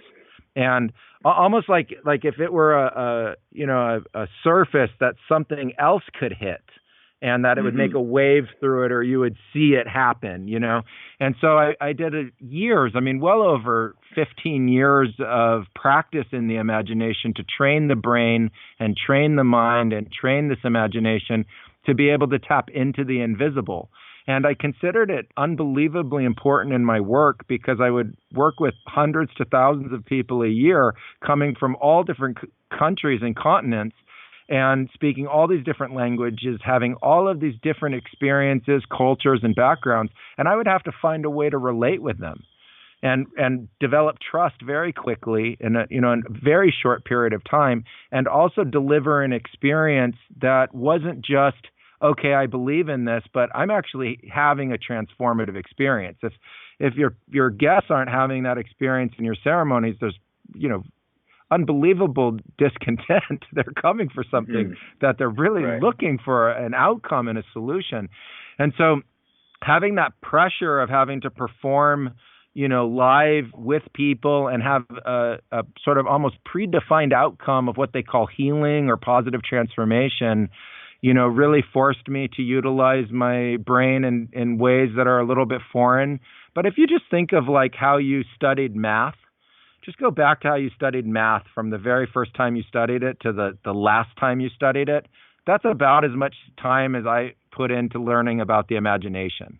And almost like if it were a surface that something else could hit, and that it would make a wave through it, or you would see it happen, And so I did years, well over 15 years of practice in the imagination to train the brain and train the mind and train this imagination to be able to tap into the invisible. And I considered it unbelievably important in my work, because I would work with hundreds to thousands of people a year coming from all different countries and continents, and speaking all these different languages, having all of these different experiences, cultures, and backgrounds. And I would have to find a way to relate with them and develop trust very quickly in a very short period of time, and also deliver an experience that wasn't just, okay, I believe in this, but I'm actually having a transformative experience. If your guests aren't having that experience in your ceremonies, there's, unbelievable discontent. They're coming for something that they're really looking for, an outcome and a solution. And so having that pressure of having to perform, live with people and have a sort of almost predefined outcome of what they call healing or positive transformation, really forced me to utilize my brain in ways that are a little bit foreign. But if you just think of like how you studied math, just go back to how you studied math from the very first time you studied it to the last time you studied it. That's about as much time as I put into learning about the imagination.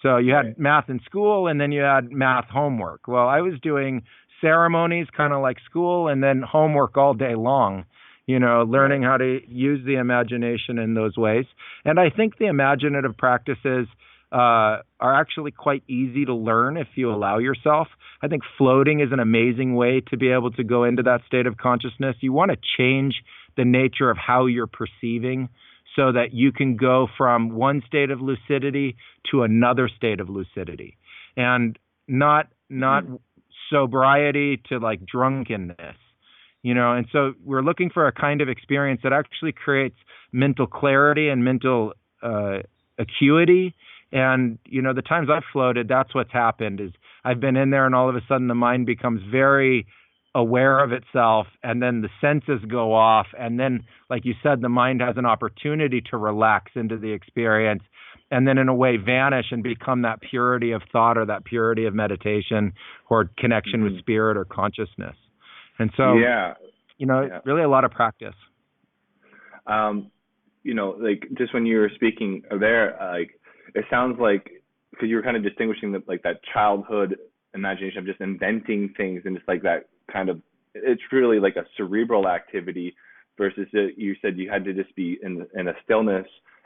So you had math in school, and then you had math homework. Well, I was doing ceremonies kind of like school, and then homework all day long, learning how to use the imagination in those ways. And I think the imaginative practices are actually quite easy to learn if you allow yourself. I think floating is an amazing way to be able to go into that state of consciousness. You want to change the nature of how you're perceiving so that you can go from one state of lucidity to another state of lucidity, and not sobriety to like drunkenness. And so we're looking for a kind of experience that actually creates mental clarity and mental acuity. And, the times I've floated, that's what's happened is I've been in there, and all of a sudden the mind becomes very aware of itself, and then the senses go off. And then, like you said, the mind has an opportunity to relax into the experience, and then in a way vanish and become that purity of thought, or that purity of meditation, or connection with spirit or consciousness. And so, really a lot of practice. Like just when you were speaking there, it sounds like, because you were kind of distinguishing that childhood imagination of just inventing things, and just like that kind of, it's really like a cerebral activity, versus you said you had to just be in a stillness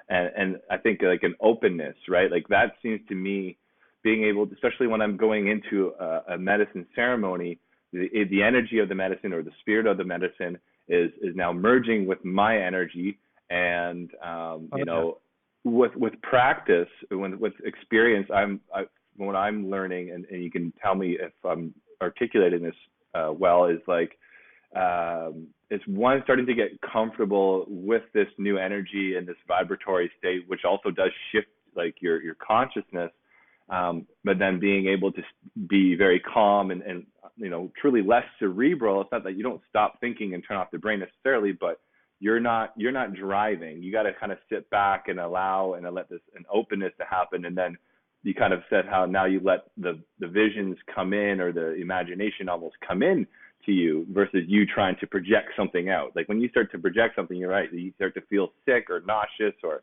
and I think like an openness, right? Like that seems to me being able to, especially when I'm going into a medicine ceremony, the energy of the medicine or the spirit of the medicine is now merging with my energy, and with practice, with experience, what I'm learning, and you can tell me if I'm articulating this well, is like it's one, starting to get comfortable with this new energy and this vibratory state, which also does shift like your consciousness. but then being able to be very calm and truly less cerebral. It's not that you don't stop thinking and turn off the brain necessarily, but you're not driving. You got to kind of sit back and allow and let an openness to happen. And then you kind of said how now you let the visions come in, or the imagination almost come in to you, versus you trying to project something out. Like when you start to project something, you're right, you start to feel sick or nauseous or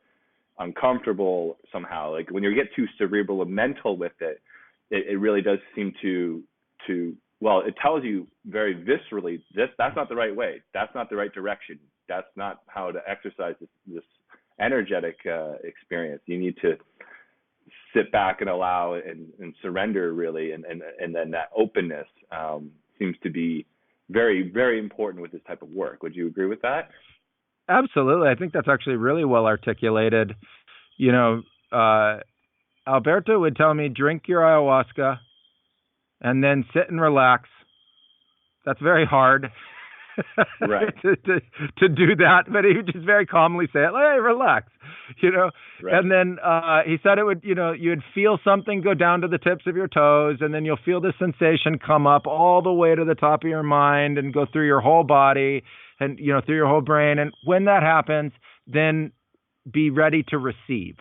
uncomfortable somehow. Like when you get too cerebral or mental with it, it really does seem to well, it tells you very viscerally, that's not the right way. That's not the right direction. That's not how to exercise this energetic experience. You need to sit back and allow and surrender, really, and then that openness seems to be very, very important with this type of work. Would you agree with that? Absolutely. I think that's actually really well articulated. You know, Alberto would tell me, drink your ayahuasca and then sit and relax. That's very hard. Right. to do that, but he would just very calmly say it, like, hey, relax, Right. And then he said it would, you'd feel something go down to the tips of your toes, and then you'll feel the sensation come up all the way to the top of your mind and go through your whole body and, through your whole brain. And when that happens, then be ready to receive.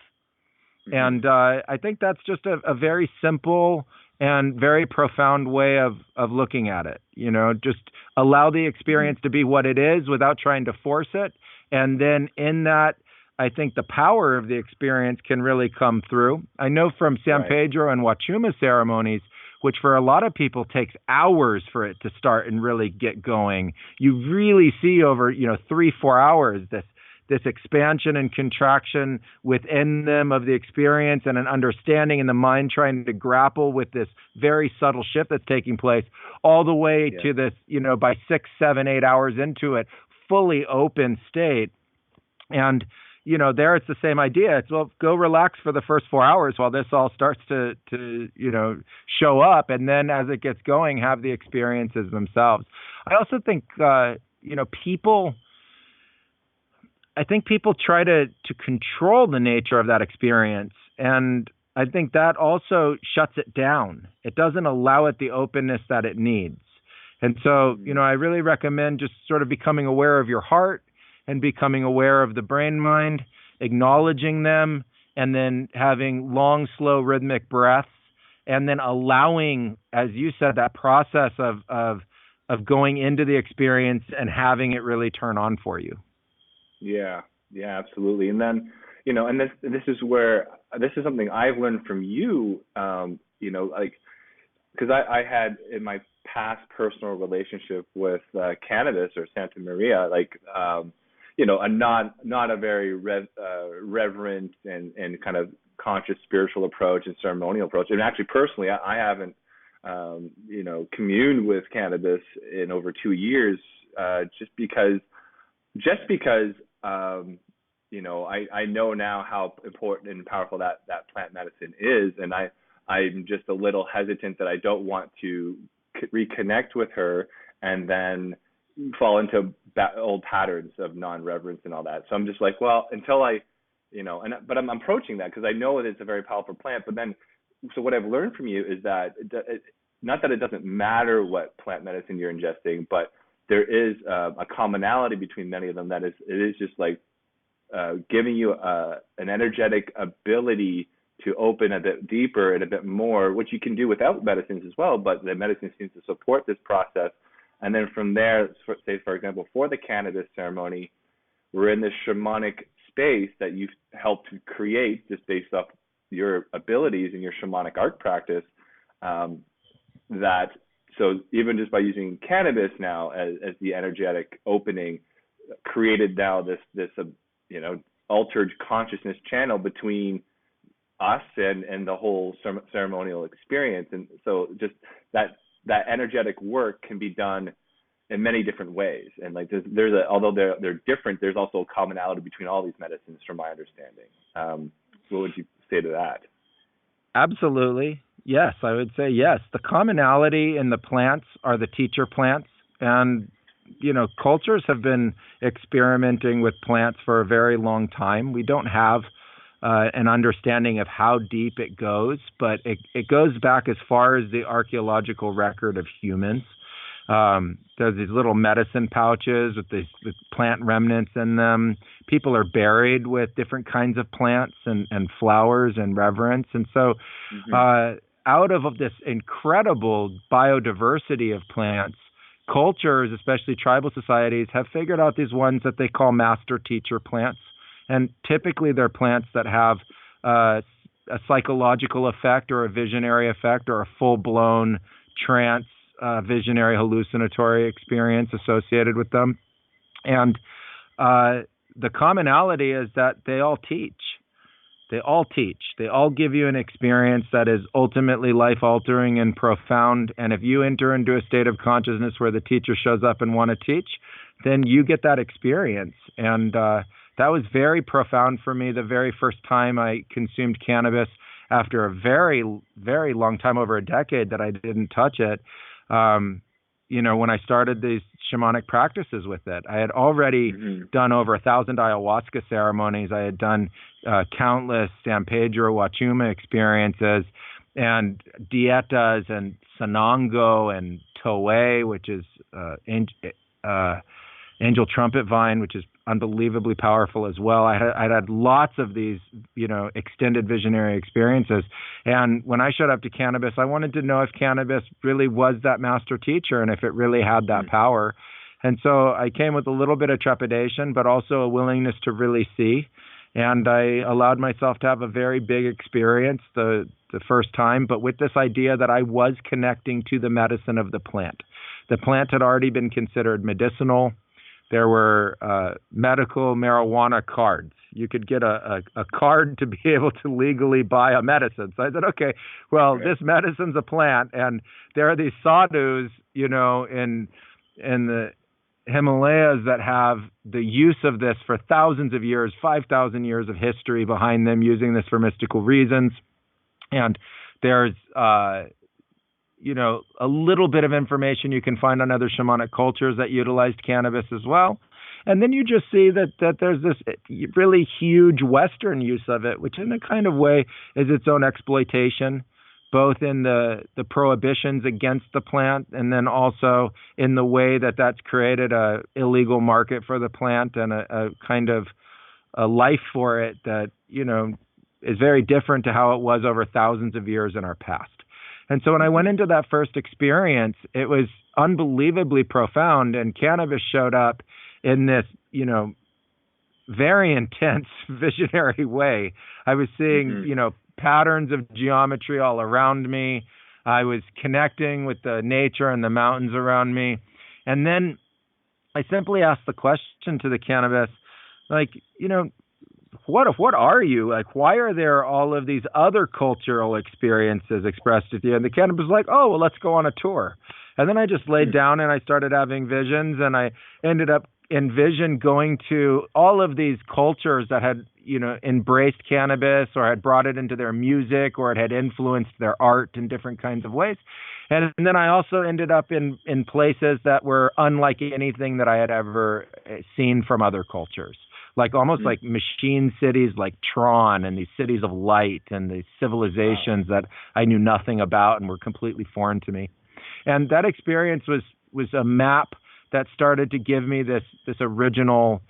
Mm-hmm. And I think that's just a very simple and very profound way of looking at it. Just allow the experience to be what it is without trying to force it. And then in that, I think the power of the experience can really come through. I know from San Pedro and Wachuma ceremonies, which for a lot of people takes hours for it to start and really get going. You really see over, 3-4 hours, this expansion and contraction within them of the experience, and an understanding in the mind trying to grapple with this very subtle shift that's taking place, all the way to this, by 6, 7, 8 hours into it, fully open state. And, there it's the same idea. It's, well, go relax for the first 4 hours while this all starts to show up. And then as it gets going, have the experiences themselves. I also think, people try to control the nature of that experience. And I think that also shuts it down. It doesn't allow it the openness that it needs. And so, I really recommend just sort of becoming aware of your heart and becoming aware of the brain mind, acknowledging them, and then having long, slow, rhythmic breaths, and then allowing, as you said, that process of going into the experience and having it really turn on for you. Yeah, absolutely. And then, and this is something I've learned from you, because I had in my past personal relationship with Cannabis or Santa Maria, not a very reverent and kind of conscious spiritual approach and ceremonial approach. And actually, personally, I haven't, communed with Cannabis in over 2 years, just because I know now how important and powerful that plant medicine is, and I'm just a little hesitant that I don't want to reconnect with her and then fall into old patterns of non-reverence and all that. So I'm just like, well, until but I'm approaching that because I know that it's a very powerful plant. But then, so what I've learned from you is that not that it doesn't matter what plant medicine you're ingesting, but there is a commonality between many of them. It is just like giving you an energetic ability to open a bit deeper and a bit more, which you can do without medicines as well, but the medicine seems to support this process. And then from there, say, for example, for the Cannabis ceremony, we're in this shamanic space that you've helped to create just based off your abilities and your shamanic art practice. So even just by using Cannabis now as the energetic opening, created now this altered consciousness channel between us and the whole ceremonial experience. And so just that energetic work can be done in many different ways. And like although they're different, there's also a commonality between all these medicines, from my understanding. What would you say to that? Absolutely. Yes, I would say yes. The commonality in the plants are the teacher plants. And, cultures have been experimenting with plants for a very long time. We don't have an understanding of how deep it goes, but it goes back as far as the archaeological record of humans. There's these little medicine pouches with plant remnants in them. People are buried with different kinds of plants and flowers and reverence. And so out of this incredible biodiversity of plants, cultures, especially tribal societies, have figured out these ones that they call master teacher plants. And typically they're plants that have a psychological effect or a visionary effect or a full-blown trance, visionary hallucinatory experience associated with them. And the commonality is that they all teach. They all teach. They all give you an experience that is ultimately life-altering and profound. And if you enter into a state of consciousness where the teacher shows up and want to teach, then you get that experience. And that was very profound for me the very first time I consumed cannabis after a very, very long time, over a decade that I didn't touch it. When I started these shamanic practices with it, I had already done over 1,000 ayahuasca ceremonies. I had done countless San Pedro Huachuma experiences and dietas and sanango and toé, which is angel trumpet vine, which is unbelievably powerful as well. I'd had lots of these, extended visionary experiences. And when I showed up to cannabis, I wanted to know if cannabis really was that master teacher and if it really had that power. And so I came with a little bit of trepidation, but also a willingness to really see. And I allowed myself to have a very big experience the first time, but with this idea that I was connecting to the medicine of the plant. The plant had already been considered medicinal. There were medical marijuana cards. You could get a card to be able to legally buy a medicine. So I said, okay, well, this medicine's a plant, and there are these sadhus, in the Himalayas that have the use of this for thousands of years, 5,000 years of history behind them using this for mystical reasons. And there's a little bit of information you can find on other shamanic cultures that utilized cannabis as well. And then you just see that there's this really huge Western use of it, which in a kind of way is its own exploitation, both in the prohibitions against the plant and then also in the way that's created a illegal market for the plant and a kind of a life for it that, is very different to how it was over thousands of years in our past. And so when I went into that first experience, it was unbelievably profound, and cannabis showed up in this, very intense visionary way. I was seeing, patterns of geometry all around me. I was connecting with the nature and the mountains around me. And then I simply asked the question to the cannabis, what are you? Why are there all of these other cultural experiences expressed with you? And the cannabis was like, oh, well, let's go on a tour. And then I just laid down and I started having visions, and I ended up envisioned going to all of these cultures that had, embraced cannabis or had brought it into their music or it had influenced their art in different kinds of ways. And then I also ended up in places that were unlike anything that I had ever seen from other cultures. Almost like machine cities like Tron and these cities of light and these civilizations that I knew nothing about and were completely foreign to me. And that experience was a map that started to give me this original,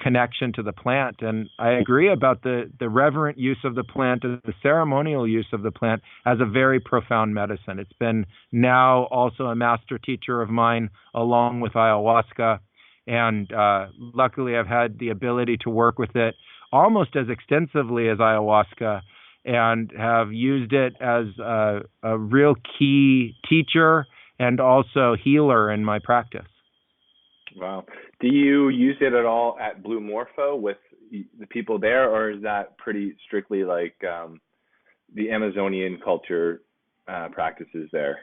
connection to the plant. And I agree about the reverent use of the plant and the ceremonial use of the plant as a very profound medicine. It's been now also a master teacher of mine along with ayahuasca. And luckily, I've had the ability to work with it almost as extensively as ayahuasca and have used it as a real key teacher and also healer in my practice. Wow. Do you use it at all at Blue Morpho with the people there, or is that pretty strictly like the Amazonian culture practices there?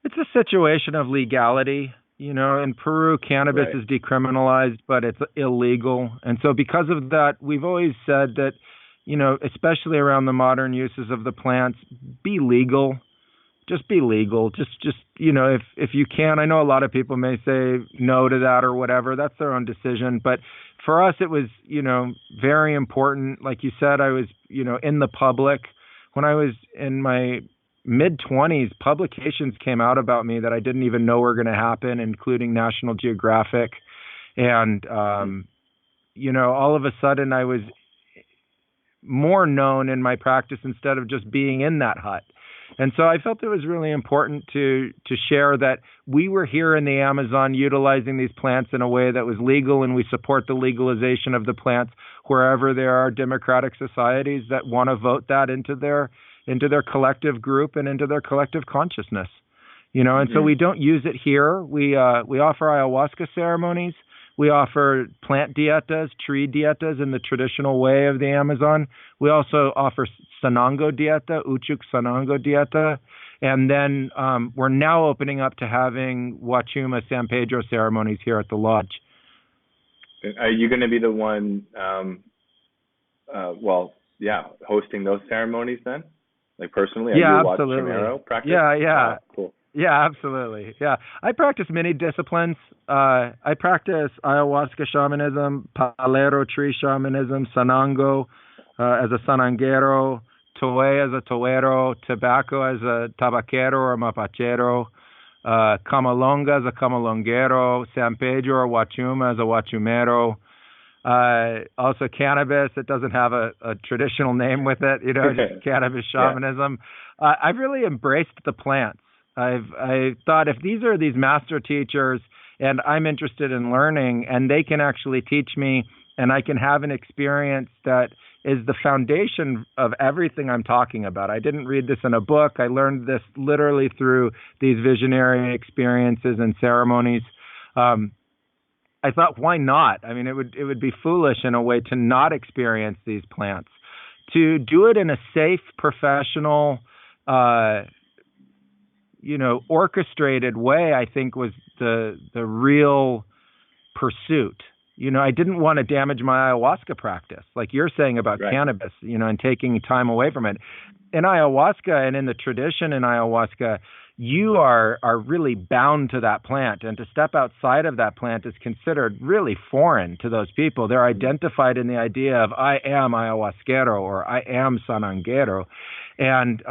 It's a situation of legality. In Peru, cannabis is decriminalized, but it's illegal. And so because of that, we've always said that, especially around the modern uses of the plants, be legal. just be legal. Just if you can. I know a lot of people may say no to that or whatever. That's their own decision. But for us, it was, very important. Like you said, I was, in the public. When I was in my mid-20s, publications came out about me that I didn't even know were going to happen, including National Geographic. And, all of a sudden I was more known in my practice instead of just being in that hut. And so I felt it was really important to share that we were here in the Amazon utilizing these plants in a way that was legal, and we support the legalization of the plants wherever there are democratic societies that want to vote that into their collective group and into their collective consciousness. And so we don't use it here. We offer ayahuasca ceremonies. We offer plant dietas, tree dietas in the traditional way of the Amazon. We also offer Sanango dieta, Uchuk Sanango dieta. And then we're now opening up to having Wachuma San Pedro ceremonies here at the lodge. Are you going to be the one, hosting those ceremonies then? Like personally? Yeah, are you absolutely. Chamero practice? Yeah. Oh, cool. Yeah, absolutely. Yeah. I practice many disciplines. I practice ayahuasca shamanism, palero tree shamanism, sanango as a sananguero, toé as a toero, tobacco as a tabaquero or mapachero, camalonga as a camalonguero, San Pedro or Wachuma as a Wachumero. Also cannabis. It doesn't have a traditional name with it, just cannabis shamanism. Yeah. I've really embraced the plants. I thought if these are these master teachers and I'm interested in learning and they can actually teach me and I can have an experience that is the foundation of everything I'm talking about. I didn't read this in a book. I learned this literally through these visionary experiences and ceremonies. I thought, why not? I mean, it would be foolish in a way to not experience these plants. To do it in a safe, professional, orchestrated way, I think was the real pursuit. I didn't want to damage my ayahuasca practice, like you're saying about cannabis, and taking time away from it. In ayahuasca and in the tradition in ayahuasca, you are really bound to that plant, and to step outside of that plant is considered really foreign to those people. They're identified in the idea of I am ayahuasquero or I am sananguero. And,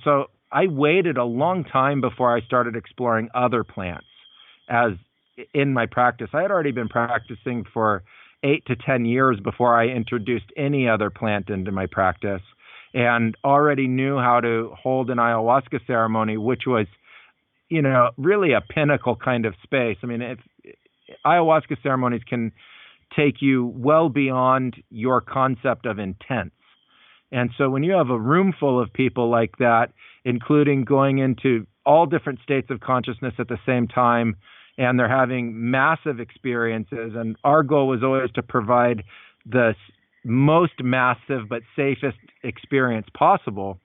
so I waited a long time before I started exploring other plants as in my practice. I had already been practicing for 8 to 10 years before I introduced any other plant into my practice, and already knew how to hold an ayahuasca ceremony, which was, really a pinnacle kind of space. I mean, ayahuasca ceremonies can take you well beyond your concept of intense. And so when you have a room full of people like that, including going into all different states of consciousness at the same time, and they're having massive experiences, and our goal was always to provide the most massive but safest experience possible,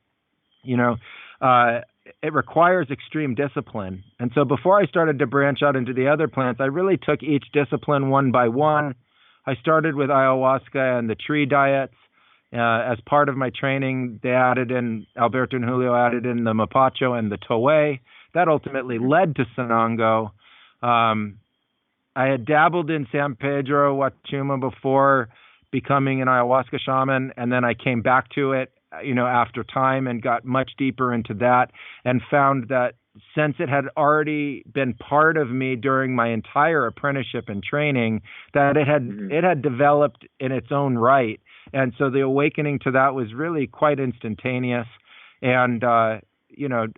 it requires extreme discipline. And so before I started to branch out into the other plants, I really took each discipline one by one. I started with ayahuasca and the tree diets. As part of my training, Alberto and Julio added in the mapacho and the toé. That ultimately led to Sanango. I had dabbled in San Pedro, Wachuma before becoming an ayahuasca shaman, and then I came back to it, after time and got much deeper into that, and found that since it had already been part of me during my entire apprenticeship and training, that it had developed in its own right. And so the awakening to that was really quite instantaneous. And,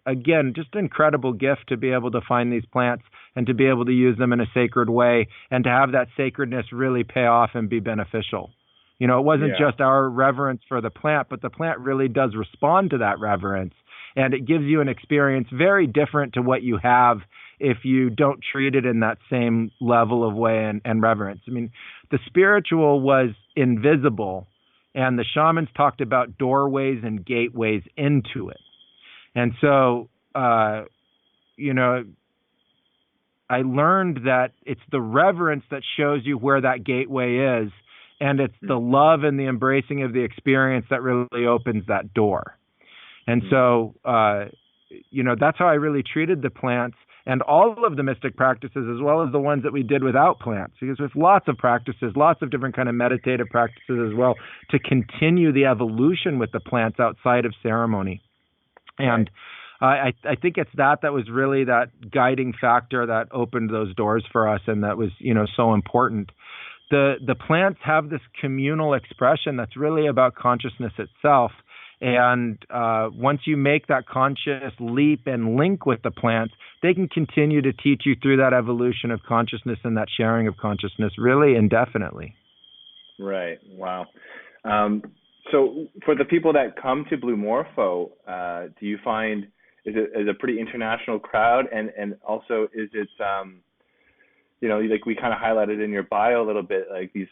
again, just an incredible gift to be able to find these plants and to be able to use them in a sacred way, and to have that sacredness really pay off and be beneficial. It wasn't just our reverence for the plant, but the plant really does respond to that reverence. And it gives you an experience very different to what you have if you don't treat it in that same level of way and reverence. I mean, the spiritual was invisible, and the shamans talked about doorways and gateways into it. And so, I learned that it's the reverence that shows you where that gateway is, and it's the love and the embracing of the experience that really opens that door. And so, that's how I really treated the plants and all of the mystic practices, as well as the ones that we did without plants, because with lots of practices, lots of different kind of meditative practices as well, to continue the evolution with the plants outside of ceremony. And I think it's that was really that guiding factor that opened those doors for us, and that was, so important. The plants have this communal expression that's really about consciousness itself. And once you make that conscious leap and link with the plants, they can continue to teach you through that evolution of consciousness and that sharing of consciousness really indefinitely. Right. Wow. So for the people that come to Blue Morpho, do you find is it a pretty international crowd, and also is it like we kind of highlighted in your bio a little bit, like these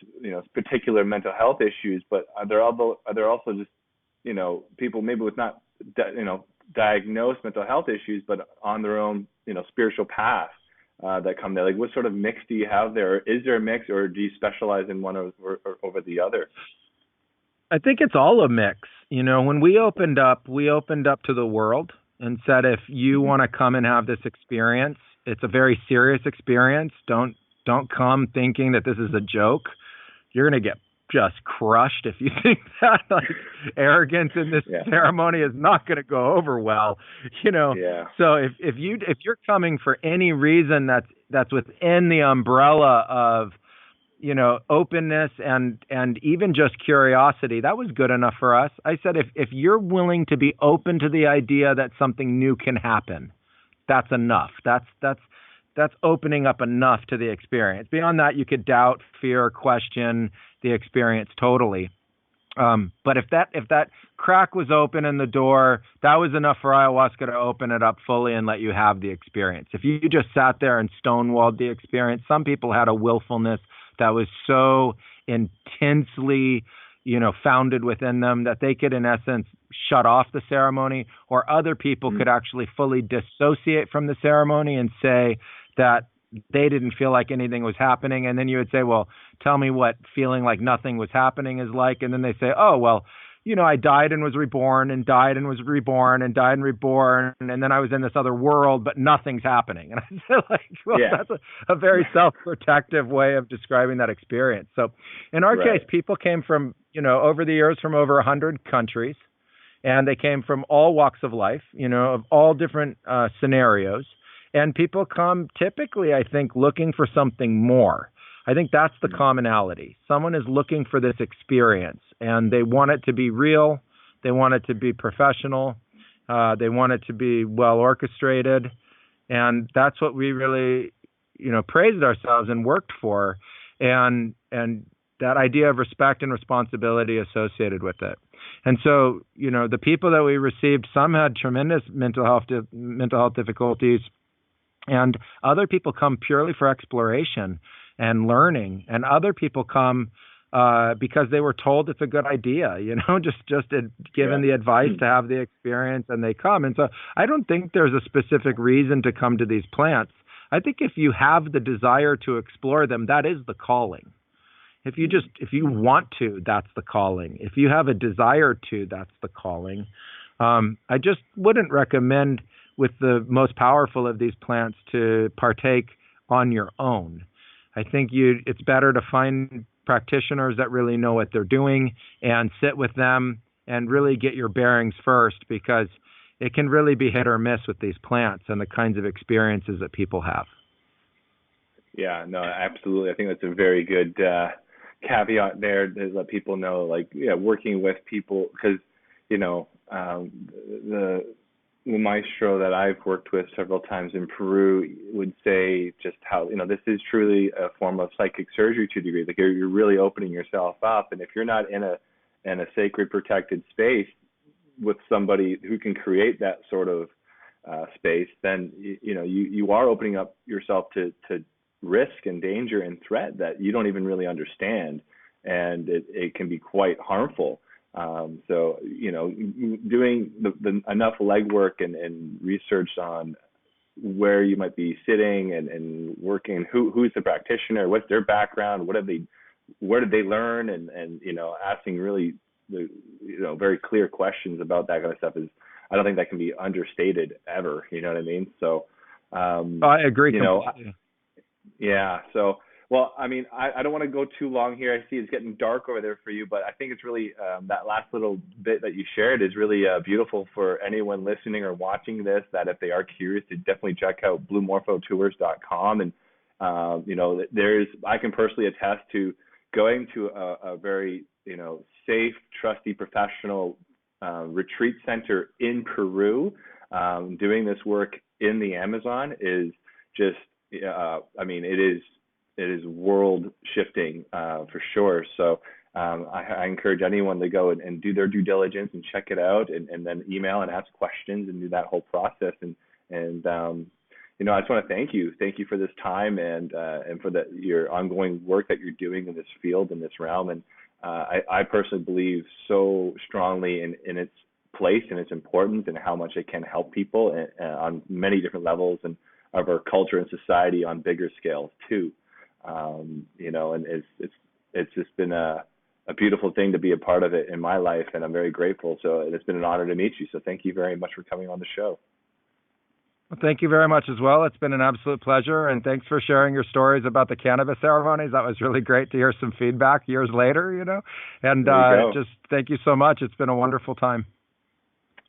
particular mental health issues, but are there also just people maybe with not diagnosed mental health issues, but on their own spiritual path that come there? Like, what sort of mix do you have there? Or is there a mix, or do you specialize in one or over the other? I think it's all a mix. When we opened up to the world and said, if you want to come and have this experience, it's a very serious experience. Don't come thinking that this is a joke. You're going to get just crushed if you think that arrogance in this ceremony is not going to go over well. So if you're coming for any reason that's within the umbrella of openness and even just curiosity, that was good enough for us. I said, if you're willing to be open to the idea that something new can happen, that's enough. That's opening up enough to the experience. Beyond that, you could doubt, fear, question the experience totally. But if that crack was open in the door, that was enough for ayahuasca to open it up fully and let you have the experience. If you just sat there and stonewalled the experience, some people had a willfulness that was so intensely, founded within them that they could, in essence, shut off the ceremony, or other people could actually fully dissociate from the ceremony and say that they didn't feel like anything was happening. And then you would say, well, tell me what feeling like nothing was happening is like. And then they say, oh, well, I died and was reborn and died and was reborn and died and reborn. And then I was in this other world, but nothing's happening. And I said, that's a very self-protective way of describing that experience. So in our case, people came from, over the years from over 100 countries, and they came from all walks of life, of all different scenarios. And people come typically, I think, looking for something more. I think that's the commonality. Someone is looking for this experience, and they want it to be real. They want it to be professional. They want it to be well orchestrated. And that's what we really, praised ourselves and worked for. And that idea of respect and responsibility associated with it. And so, the people that we received, some had tremendous mental health difficulties, and other people come purely for exploration and learning, and other people come because they were told it's a good idea, just given the advice to have the experience, and they come. And so I don't think there's a specific reason to come to these plants. I think if you have the desire to explore them, that is the calling. If you want to, that's the calling. If you have a desire to, that's the calling. I just wouldn't recommend with the most powerful of these plants to partake on your own. I think it's better to find practitioners that really know what they're doing and sit with them and really get your bearings first, because it can really be hit or miss with these plants and the kinds of experiences that people have. Yeah, no, absolutely. I think that's a very good caveat there to let people know, working with people, because, the maestro that I've worked with several times in Peru would say just how, this is truly a form of psychic surgery to a degree. Like, you're really opening yourself up. And if you're not in a sacred, protected space with somebody who can create that sort of space, then, you are opening up yourself to risk and danger and threat that you don't even really understand. And it can be quite harmful. So, doing the enough legwork and research on where you might be sitting and working, who's the practitioner, what's their background, where did they learn, and asking really very clear questions about that kind of stuff is, I don't think that can be understated ever. You know what I mean? So, I agree you know, completely. yeah. So, well, I mean, I don't want to go too long here. I see it's getting dark over there for you, but I think it's really that last little bit that you shared is really beautiful for anyone listening or watching this. That if they are curious, to definitely check out bluemorphotours.com. And you know, I can personally attest to going to a very, you know, safe, trusty, professional retreat center in Peru. Doing this work in the Amazon is just I mean, it is world shifting for sure. So I encourage anyone to go and do their due diligence and check it out, and then email and ask questions and do that whole process. And you know, I just want to thank you for this time and for your ongoing work that you're doing in this field, in this realm. And I personally believe so strongly in its place and its importance and how much it can help people on many different levels and of our culture and society on bigger scales too. You know, and it's just been a beautiful thing to be a part of it in my life, and I'm very grateful. So it's been an honor to meet you. So thank you very much for coming on the show. Well, thank you very much as well. It's been an absolute pleasure, and thanks for sharing your stories about the cannabis ceremonies. That was really great to hear some feedback years later, you know. And just thank you so much. It's been a wonderful time.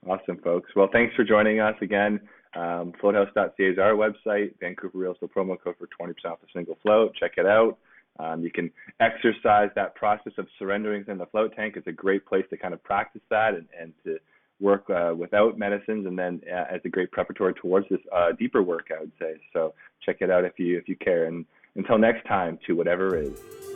Awesome, folks. Well, thanks for joining us again. Floathouse.ca is our website. Vancouver Real Estate promo code for 20% off a single float. Check it out. You can exercise that process of surrendering in the float tank. It's a great place to kind of practice that and to work without medicines, and then as a great preparatory towards this deeper work, I would say. So check it out if you care. And until next time, to whatever is.